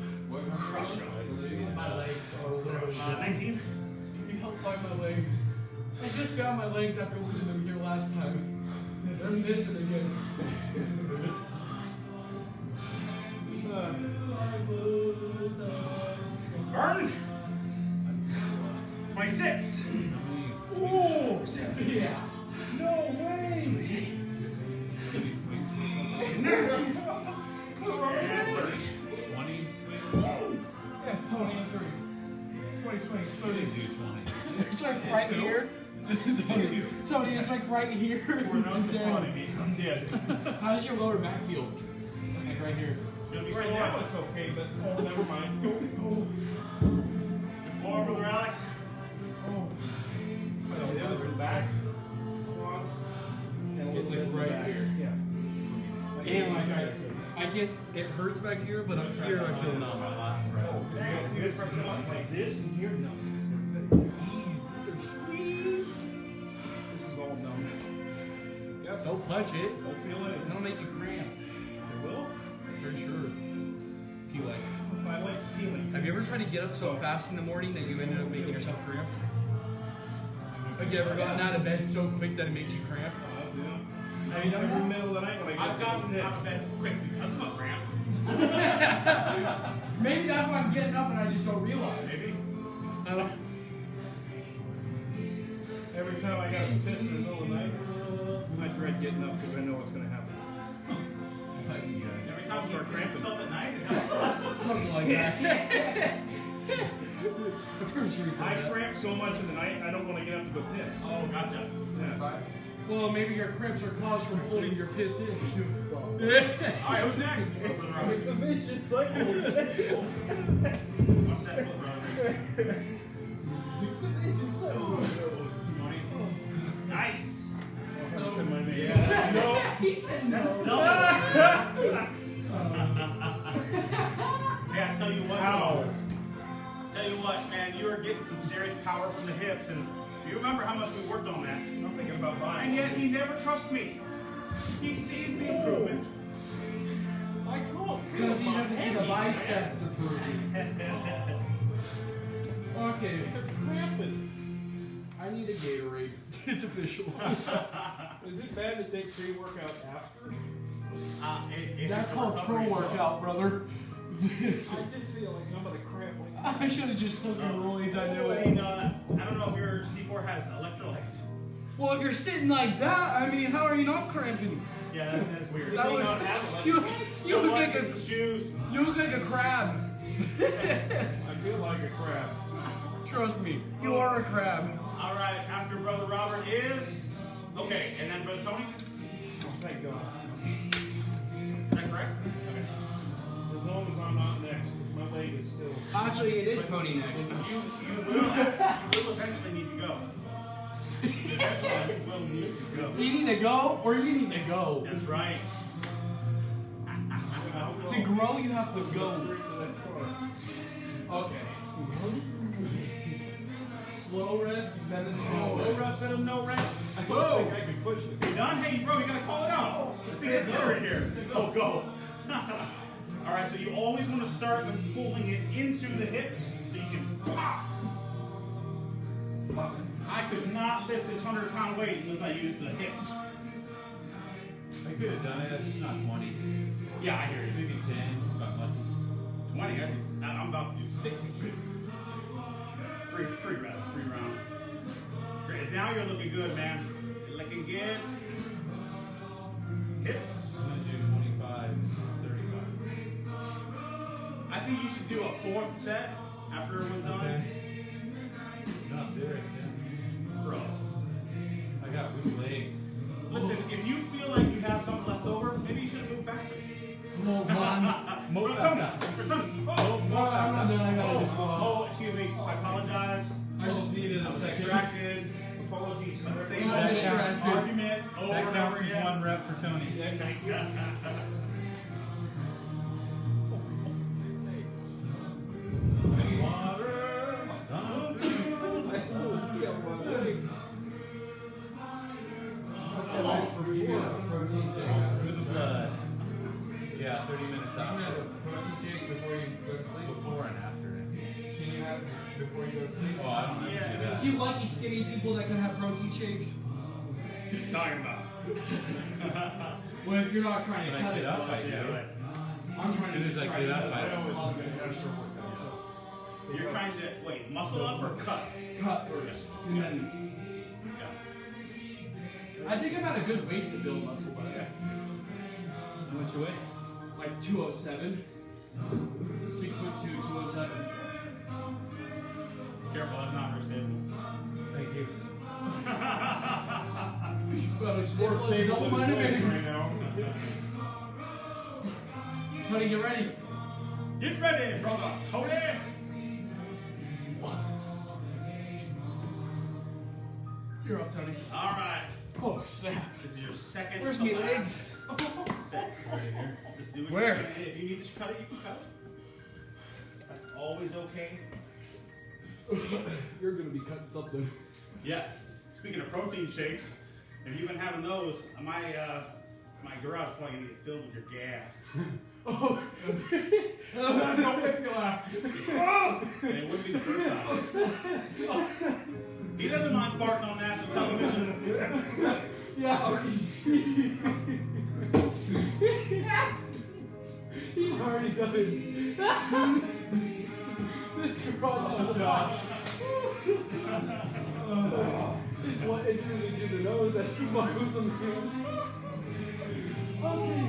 crush it on. My legs are literally. 19? You helped find my legs. I just found my legs after losing them here last time. They're missing again. Burn! 26. Oh, yeah. No way. Any swings? And 30. 20 swings? Yeah, 23. 20 swings, 30. Do 20. It's like right here. Tony, it's like right here. We're not funny me. I'm dead. How does your lower back feel? Like right here. It's gonna be Right sore. now it's okay, but oh, never mind. Good form, brother Alex. It was the back. quads, and a It's little like bit in the right back. here. Yeah. And like I can't. It hurts back here, but up here I feel numb. My last rep. You get pressed on like this and here, no. This is all numb. Yep. Don't punch it. Don't feel it. It'll make you cramp. It will. For sure. If you like. I like feeling. Have you ever tried to get up so fast in the morning that you ended up making yourself cramp? Like you ever gotten out of bed so quick that it makes you cramp? Have you done it in the middle of the night when I I've gotten out of bed quick because of a cramp. Maybe that's why I'm getting up and I just don't realize. Maybe. I don't. Every time I got a piss in the middle of the night, I dread getting up because I know what's going to happen. Every time you Start piss cramping. yourself at night, is that Something like that. I'm pretty sure he said I that. cramp so much in the night, I don't want to get up to go piss. Oh, gotcha. Yeah. Well, maybe your cramps are caused from holding your piss in. Alright, who's next? It's a vicious cycle. Watch that foot, brother. It's a vicious cycle. Money. Nice. Oh, said my name. Yeah. No. He said no. That's double. Hey, I tell you what. Ow. Tell you what, man, you are getting some serious power from the hips, and you remember how much we worked on that. I'm thinking about And buying. yet he never trusts me. He sees the improvement. I can't. Because he doesn't see the biceps improving. Okay. I need a Gatorade. It's official. Is it bad to take pre-workout after? If That's it's a called pro recovery workout, brother. I just feel like I'm gonna cramp. I should have just took your rollies. I knew See, it. I don't know if your C4 has electrolytes. Well, if you're sitting like that, I mean, how are you not cramping? Yeah, that's weird. That was, you You look like a shoes. you look like a crab. I feel like a crab. Trust me, you are a crab. All right, after Brother Robert is okay, and then Brother Tony. Oh, thank God. Is that correct? Okay. As long as I'm not next, 'cause my leg is still. Actually, it is Tony next. You will eventually need to go. You eventually will need to go. You need to go, or you need to go. That's right. To grow, you have to go. Okay. Slow reps is better than slow No reps. reps, better no reps. I don't think I can push it. You done? Hey, bro, you gotta call it out. Just be considerate here. Oh, go. All right, so you always want to start with pulling it into the hips so you can pop. I could not lift this 100-pound weight unless I used the hips. I could have done it, that's just not 20. Yeah, I hear you. Maybe 10, if I'm lucky. 20. I'm about to do 60. Three rounds. Great. Now you're looking good, man. You're looking good. Hips. I'm going to do 25, 35. I think you should do a fourth set after it was done. Okay. No, serious, yeah. Bro. I got weak legs. Listen, if you feel like you have something left over, maybe you should move faster. Hold on. Move Tony, faster. Tony. No, I'm not done. I gotta just Oh, excuse me. I apologize. I just needed I a was second. distracted. Apologies. But the same I'm old distracted. argument over That and counts over as again. 1 rep for Tony. Thank you. Water, something. Protein shake. Through the blood. Yeah, 30 minutes Can you have after. a protein shake before you go to sleep? Before and after it. Can you have before you go to sleep? Oh, I don't have to do that. You lucky skinny people that can have protein shakes. What are you talking about? Well, if you're not trying to When I cut get it, up, well, I do. I'm trying As to soon as just I try get to up, cut I it. You're trying to, wait, muscle up or cut? Cut first, and then. I think I'm at a good weight to build muscle, by the way. How much you weigh? Like 207. 6'2", 207. Careful, that's not her stable. Thank you. About as More stable as a stable double than minded his legs man. right now. Tony, get ready. Get ready, brother Tony. You're up, Tony. All right. Oh snap! This is your second. Where's to me last legs? set. Right here. Just do what Where? you can. If you need to cut it, you can cut it. That's always okay. You're gonna be cutting something. Yeah. Speaking of protein shakes, if you've been having those, my garage is probably gonna get filled with your gas. Oh. Don't make me laugh. And it wouldn't be the first time. He doesn't mind farting on national television. Yeah. He's already done it. This garage is Josh. It's what it's really to the nose that you fuck with them, man. Okay.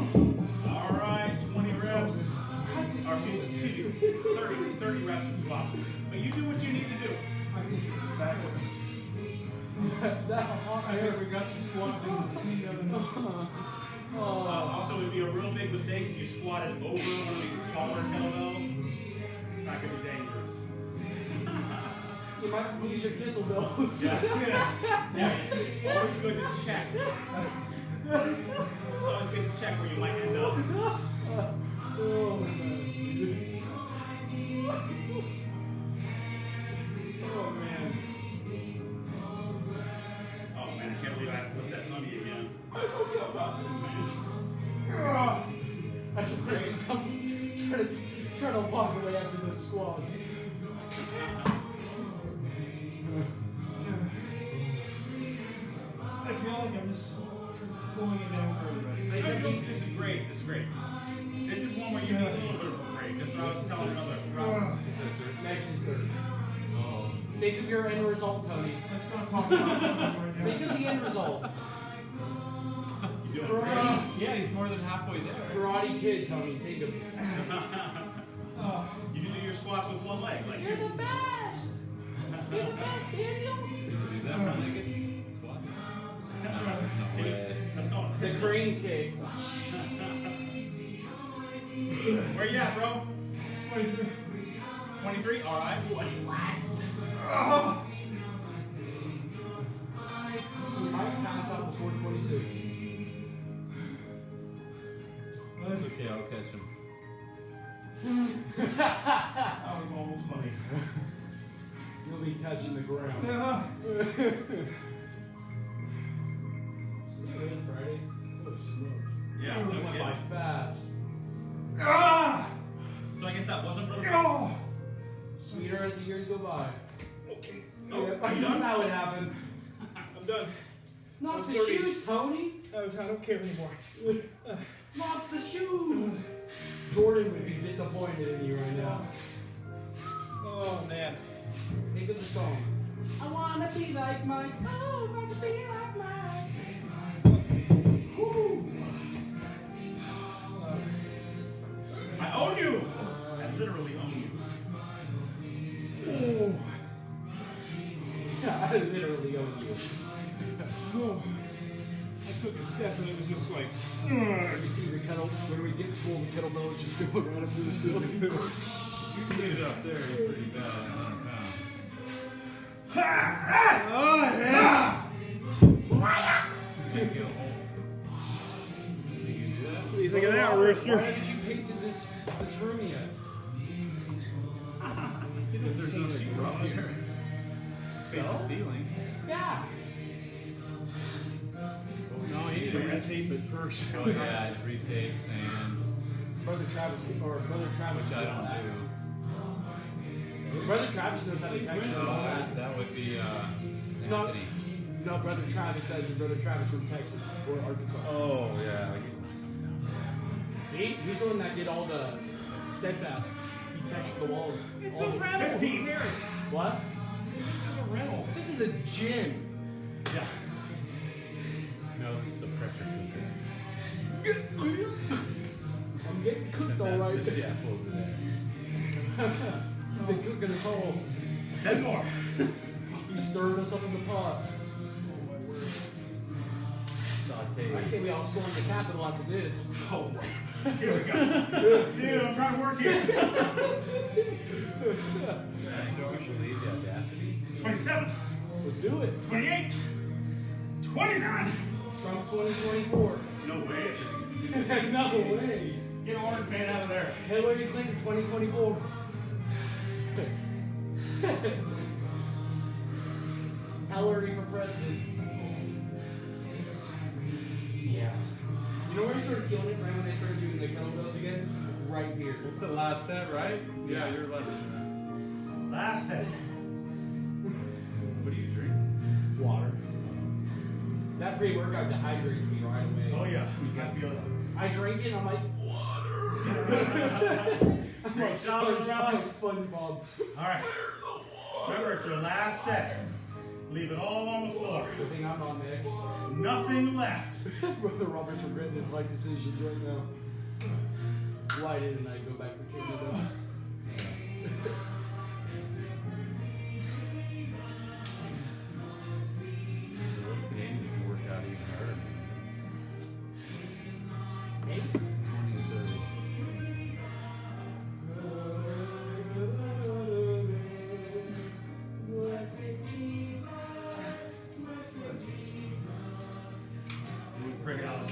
All right, 20 reps. Or excuse me, 30 reps of squats. But you do what you need to do. Backwards. That hot I air. never got the squat down. Also, it would be a real big mistake if you squatted over one of these taller kettlebells. That could be dangerous. You might lose your kettlebells. Yeah. Always good to check. It's always good to check where you might end up. Oh, man. Oh man. Oh man, I can't believe I have to lift that mummy again. I don't know about this. I was trying to walk away after those squats. I feel like I'm just slowing it down for everybody. No, this is great. This is great. This is one where you need a little bit of a break. That's what I was telling brother. Next is third. Oh. Think of your end result, Tony. Let's not talk about that right now. Think of the end result. You doing great? Yeah, he's more than halfway there. Karate Kid, Tony. Think of it. You can do your squats with one leg. Like You're the best. You're the best, Daniel. You can do that one-legged squat. No way. Let's go. The crane kick. Where you at, bro? 23. 23? All right. 20 Oh. You might pass out before 26. It's okay, I'll catch him. That was almost funny. You'll be touching the ground. See you later, Friday. Oh, smokes. Yeah. It No went kidding. by fast. Ah! So I guess that wasn't brother. Oh! Sweeter as the years go by. Okay. Oh, Nope. I know that would happen. I'm done. Not the 30. shoes, Tony. I don't care anymore. Not the shoes. Jordan would be disappointed in you right now. Oh man. Think of the song. I wanna be like Mike. Oh, I wanna be like Mike. Woo. I own you. I literally own you. Oh. Yeah, I literally own you. Oh. I took a step and it was just like. You see the kettle when we get full, the kettlebell is just going right up to the ceiling. You can get it up there, it's pretty bad. 100 pounds. Oh yeah. You can get a hole. You can do that? What do you think of that, Rooster? Why haven't you painted this room yet? Because there's no sheetrock here. Paint the ceiling. Yeah. No, he needed to retape it first. Oh yeah, retape, sand, Brother Travis, which I don't do. Brother Travis knows how to texture all that. That would be No, Anthony. no, Brother Travis says that Brother Travis from Texas or Arkansas. Oh yeah. He's the one that did all the steadfast. He textured the walls. It's all a the- rental. 15. What? This is a rental. This is a gym. Yeah. No, this is the pressure cooker. I'm getting cooked And all that's right. the chef over there. He's been cooking us all. 10 more. He stirred us up in the pot. latte. I say we all storm the Capitol after this. Oh, here we go. Dude, I'm trying to work here. I can't believe the audacity. 27, Let's do it. 28, 29. Trump 2024. No way. No way. Get Orange Man out of there. Hillary Clinton 2024. Hillary for president. Yeah. You know where I started feeling it? Right when they started doing the kettlebells again? Right here. It's the last set, right? Yeah, you're last. Last set. What do you drink? Water. That pre-workout dehydrates me right away. Oh yeah, you can feel it. I drink it and I'm like, I'm Great like job, SpongeBob. Alex. SpongeBob. All right. Remember, it's your last set. Leave it all on the floor. Good thing I'm not next. Nothing left. Brother Robert's regretting his life decisions right now. Why didn't I go back to Canada? Those Canadians can work out even harder. Hey? 20 and 30. Bring it out.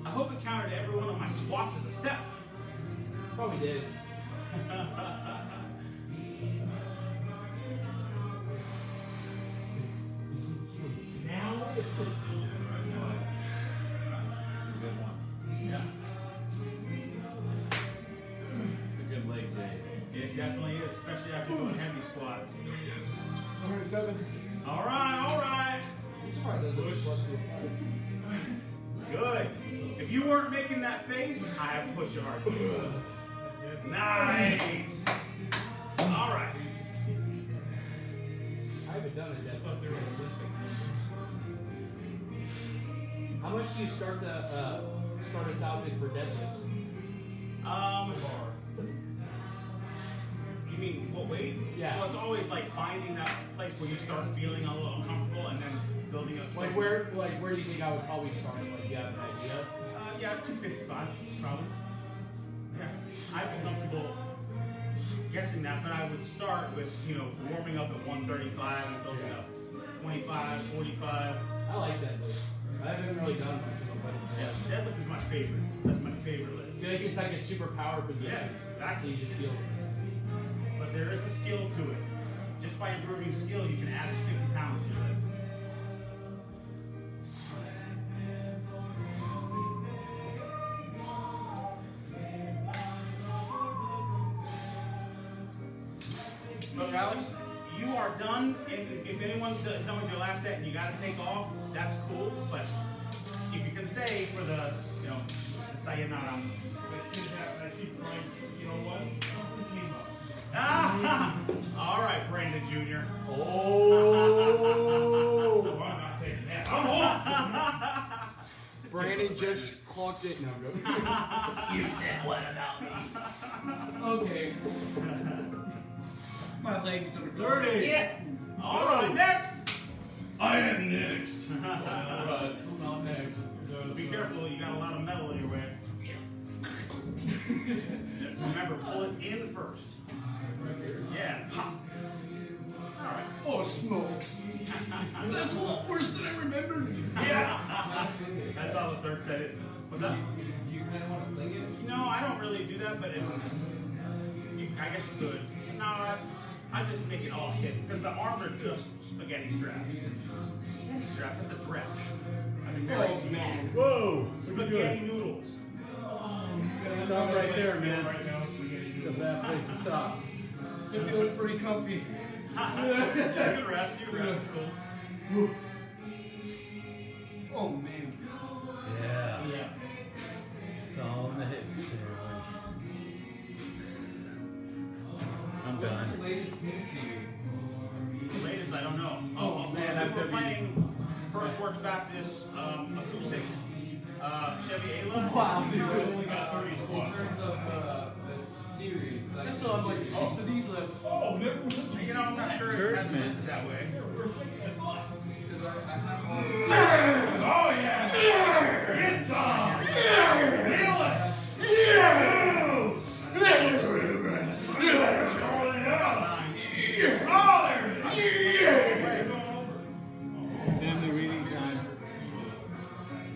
I hope it counted every one of my squats as a step. Probably did. Now. It's a good one. Yeah. It's a good leg day. It definitely is, especially after doing heavy squats. 27. All right, all right. I'm surprised those are plus to a Good. If you weren't making that face, I have pushed you hard. Nice. All right. I haven't done it yet. How much do you start us out with for deadlifts? You mean what weight? Yeah. Well, it's always like finding that place where you start feeling a little uncomfortable and then building up. Like where do you think I would probably start? Like, you have an idea? Yeah, 255 probably. Yeah, I'd be comfortable guessing that, but I would start with warming up at 135 and building up 25, 45. I like deadlifts. I haven't really done much of them, but Yeah, deadlift is my favorite. That's my favorite I lift. feel like it's like a super power position. Yeah, So exactly. you just feel But there is a skill to it. Just by improving skill, you can add 50 pounds to your lift. Look, Alex, you are done. If anyone is done with your last set and you got to take off, that's cool. But if you can stay for the sayonara. That should find, you know what? Something came up. All right, Brandon Jr. Oh, I'm not taking that. I'm off. Brandon just clocked it. No, go. You said what about me? Okay. My legs are dirty. Yeah. All right, next. I am next. Alright, who's on next? Be careful, you got a lot of metal in your way. Remember, pull it in first. Yeah, pop. All right. Oh, smokes. That's a lot worse than I remembered. Yeah. That's all the third set is. What's up? Do you kind of want to fling it? No, I don't really do that, but I guess you could. No, I just make it all hit because the arms are just spaghetti straps. Spaghetti straps, that's a dress. I've been married to man. Whoa! Spaghetti noodles. Stop right there, man. Right now, so we gotta It's do a bad place to stop. It feels pretty comfy. Yeah, you can rest. You can rest. It's cool. Oh man. Yeah. Yeah. It's all in the hips there. I'm done. What's the latest mix you? The latest, I don't know. Oh, man, we're FW. playing First Works Baptist acoustic Chevy Ayla. Wow, dude. I only got 30 In squats. terms of this series, like, I still have like 6 of these left. Oh, never. You know, I'm not sure it has been listed that way. because I have all this. Oh yeah! Get some! Feel it! Oh, there it is! Then the reading time.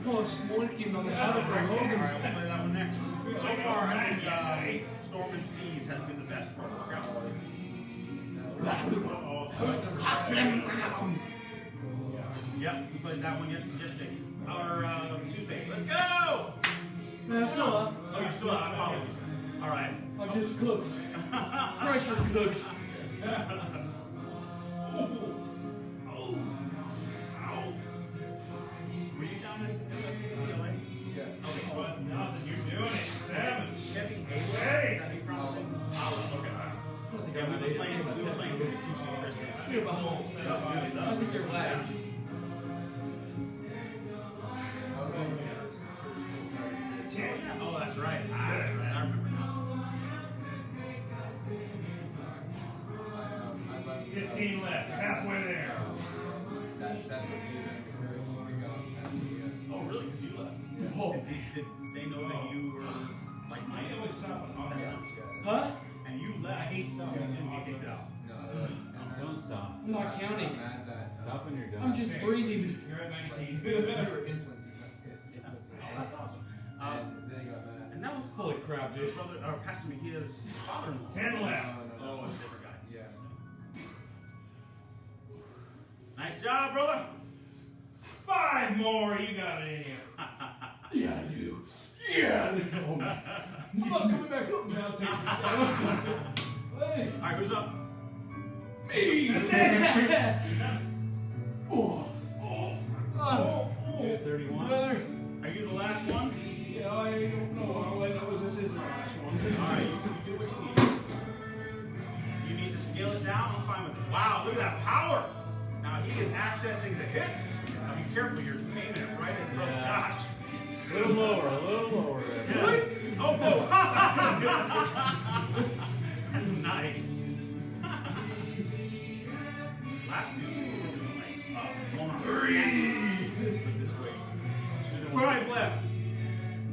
Oh, smoking on the out of Alright, we'll play that one next. So far, I think Storm and Seas has been the best for a workout. Yep, we played that one yesterday. Or Tuesday. Let's go! Man, I'm still up. Oh, you're still out. Apologies. Alright. I just cooked. Pressure cooked. Oh. Ow. Were you down in CLA? Yeah. Okay. But nothing, you're doing it. 7. Chevy Ayla. Hey. Is that how you pronounce it? Oh, okay. Yeah, we were playing Execution Christmas. You're about That was good I stuff. think you're lagged. I was in church. Oh, that's right. That's right. I remember now. I left. 15 left, halfway there. That's what gave me the courage to pick up at the. Oh, really? Because you left. Yeah. Oh. Did they know that you were like I minded always stop all that time? Huh? And you left. I hate stuff. You didn't get kicked out. No. Don't stop. I'm not counting. Mad that. Stop when you're done. I'm just breathing. You're at 19. They were influencers. Oh, that's awesome. And then he got mad. And that was Holy crap, dude. brother, Pastor Mejia's father-in-law. 10 left. Oh, it's a different guy. Yeah. Nice job, brother. 5 more, you got it in here. Yeah, I do. Yeah, I do. I'm not coming back up now. Take this down. Hey. All right, who's up? Me. Oh. You at 31? Brother. Are you the last one? Yeah, I don't know. All I know is this is the last one. All right, you do what you need. You need to scale it down. I'm fine with it. Wow, look at that power. Now he is accessing the hips. Now be careful, you're aiming it right in front of Josh. A little lower, a little lower. Yeah. Oh, whoa. Nice. Last two, we were doing like one on 3. This way. 5 left.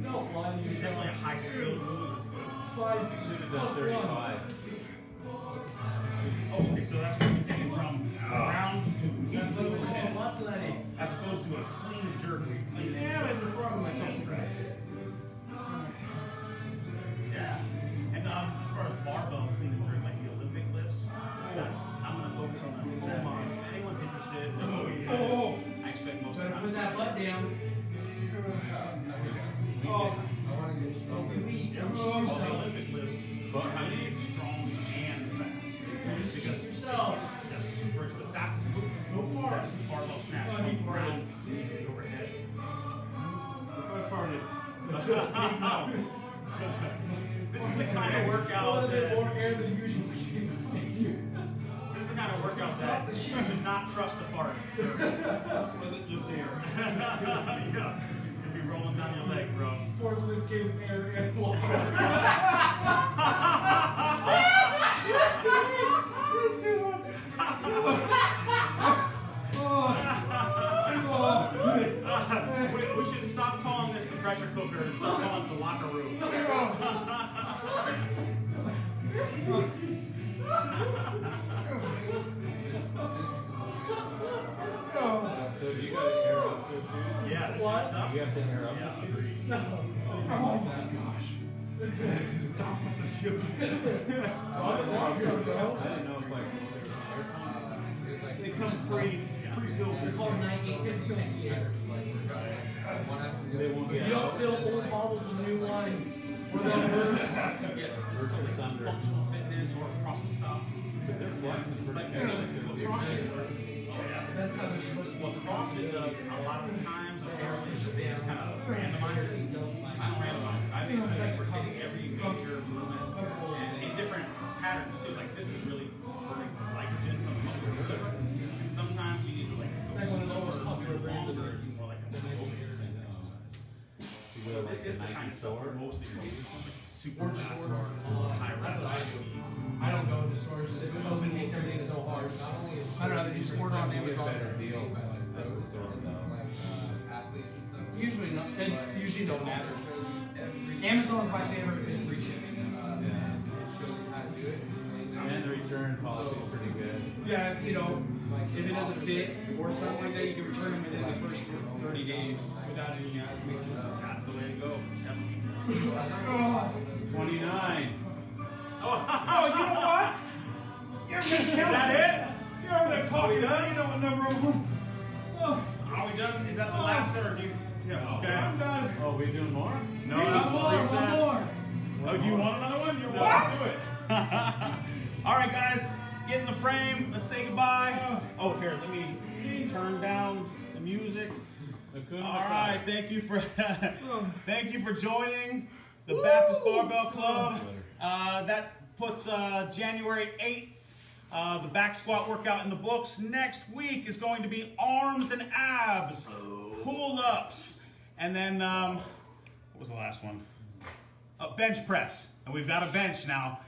No, why do you It's definitely a high skill move. Let's go. 5 Should have done plus 35. Oh, okay, so that's where you take it from round to one? as opposed to a clean and jerk where you clean it. Damn it, the frog myself. Yeah. And as far as barbell clean and jerk, like the Olympic lifts, I'm going to focus on that. If anyone's interested, I expect most of the Better put time. that butt down. Oh, I want to get Don't be stronger. weak. Yeah, Don't all cheat the yourself. Olympic lifts are how to get strong and fast. Cheat Because yourself. that's super, it's the fastest movement. Go far. That's the barbell snatch Oh, from you the ground farted. to the overhead. if I farted. This is the kind of A workout little bit that, more air than usual. this is the kind of workout that you should not trust to fart. Was it just air? Yeah, you'll be rolling down your leg, bro. Fourth with came air and water. We should stop calling this the pressure cooker and start calling it the locker room. So you got to air up those shoes? Yeah, this What? kind of stuff. You have to air up Yeah, the shoes? agreed. Oh my gosh. Stop with the shoe. Awesome, bro. I didn't know if like They come pre-filled. They're called 98 they won't If get you don't out. fill old bottles with new wines, we're gonna lose. Yeah, Versus it's under. functional fitness or CrossFit stop. Because they're flexing pretty Like, good. what CrossFit does, oh yeah. That's how they're supposed to What CrossFit does a lot of the times, unfortunately, is they just kind of randomize it. I don't randomize it. I basically like we're hitting every major movement and in different patterns too. Like this is really burning glycogen from the muscle liver. And sometimes you need to like go It's like one of the most slower, popular brands of longer, burpees. more like a overhead exercise. the Nike kind of stuff store? most people do. Super Or just fast, order high That's what I res. do. I don't go to stores. It's open makes everything so hard. Not only is I'd rather just order on You get Amazon. better deals by like at the pros store and though. like athletes and stuff. Usually not. It usually don't matter. Shows you every Amazon's my favorite because free shipping. and it shows you how to do it. It's amazing. And the return policy is pretty good. Yeah, you know, if it doesn't fit or something like that, you can return them within the first 30 days without any ads. That's the way to go. Definitely. 29. Oh, you know what? You're Is that it? You're over there talking. You know what number one? Oh, Are we done? Is that the last or do you? Yeah, okay. I'm done. Oh, we doing more? No, One this is more, three one stats. more. Oh, do you want another one? You're welcome to it. All right, guys, get in the frame. Let's say goodbye. Oh, here, let me turn down the music. All right, thank you for thank you for joining the Baptist Barbell Club. That puts January 8th, the back squat workout in the books. Next week is going to be arms and abs, pull-ups, and then what was the last one? Bench press. And we've got a bench now.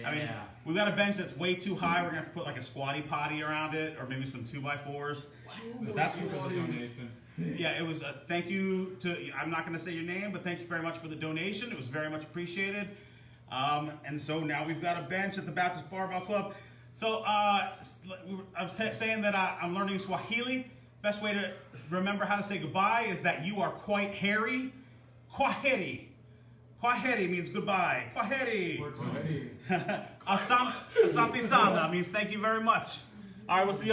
I mean, we've got a bench that's way too high. We're gonna have to put like a squatty potty around it, or maybe some 2x4s. But that's Thank you for the donation. yeah, it was a thank you to, I'm not going to say your name, but thank you very much for the donation. It was very much appreciated. And so now we've got a bench at the Baptist Barbell Club. So I was saying that I'm learning Swahili. Best way to remember how to say goodbye is that you are quite hairy. Kwaheri. Kwaheri means goodbye. Kwaheri. Asante sana means thank you very much. All right, we'll see you.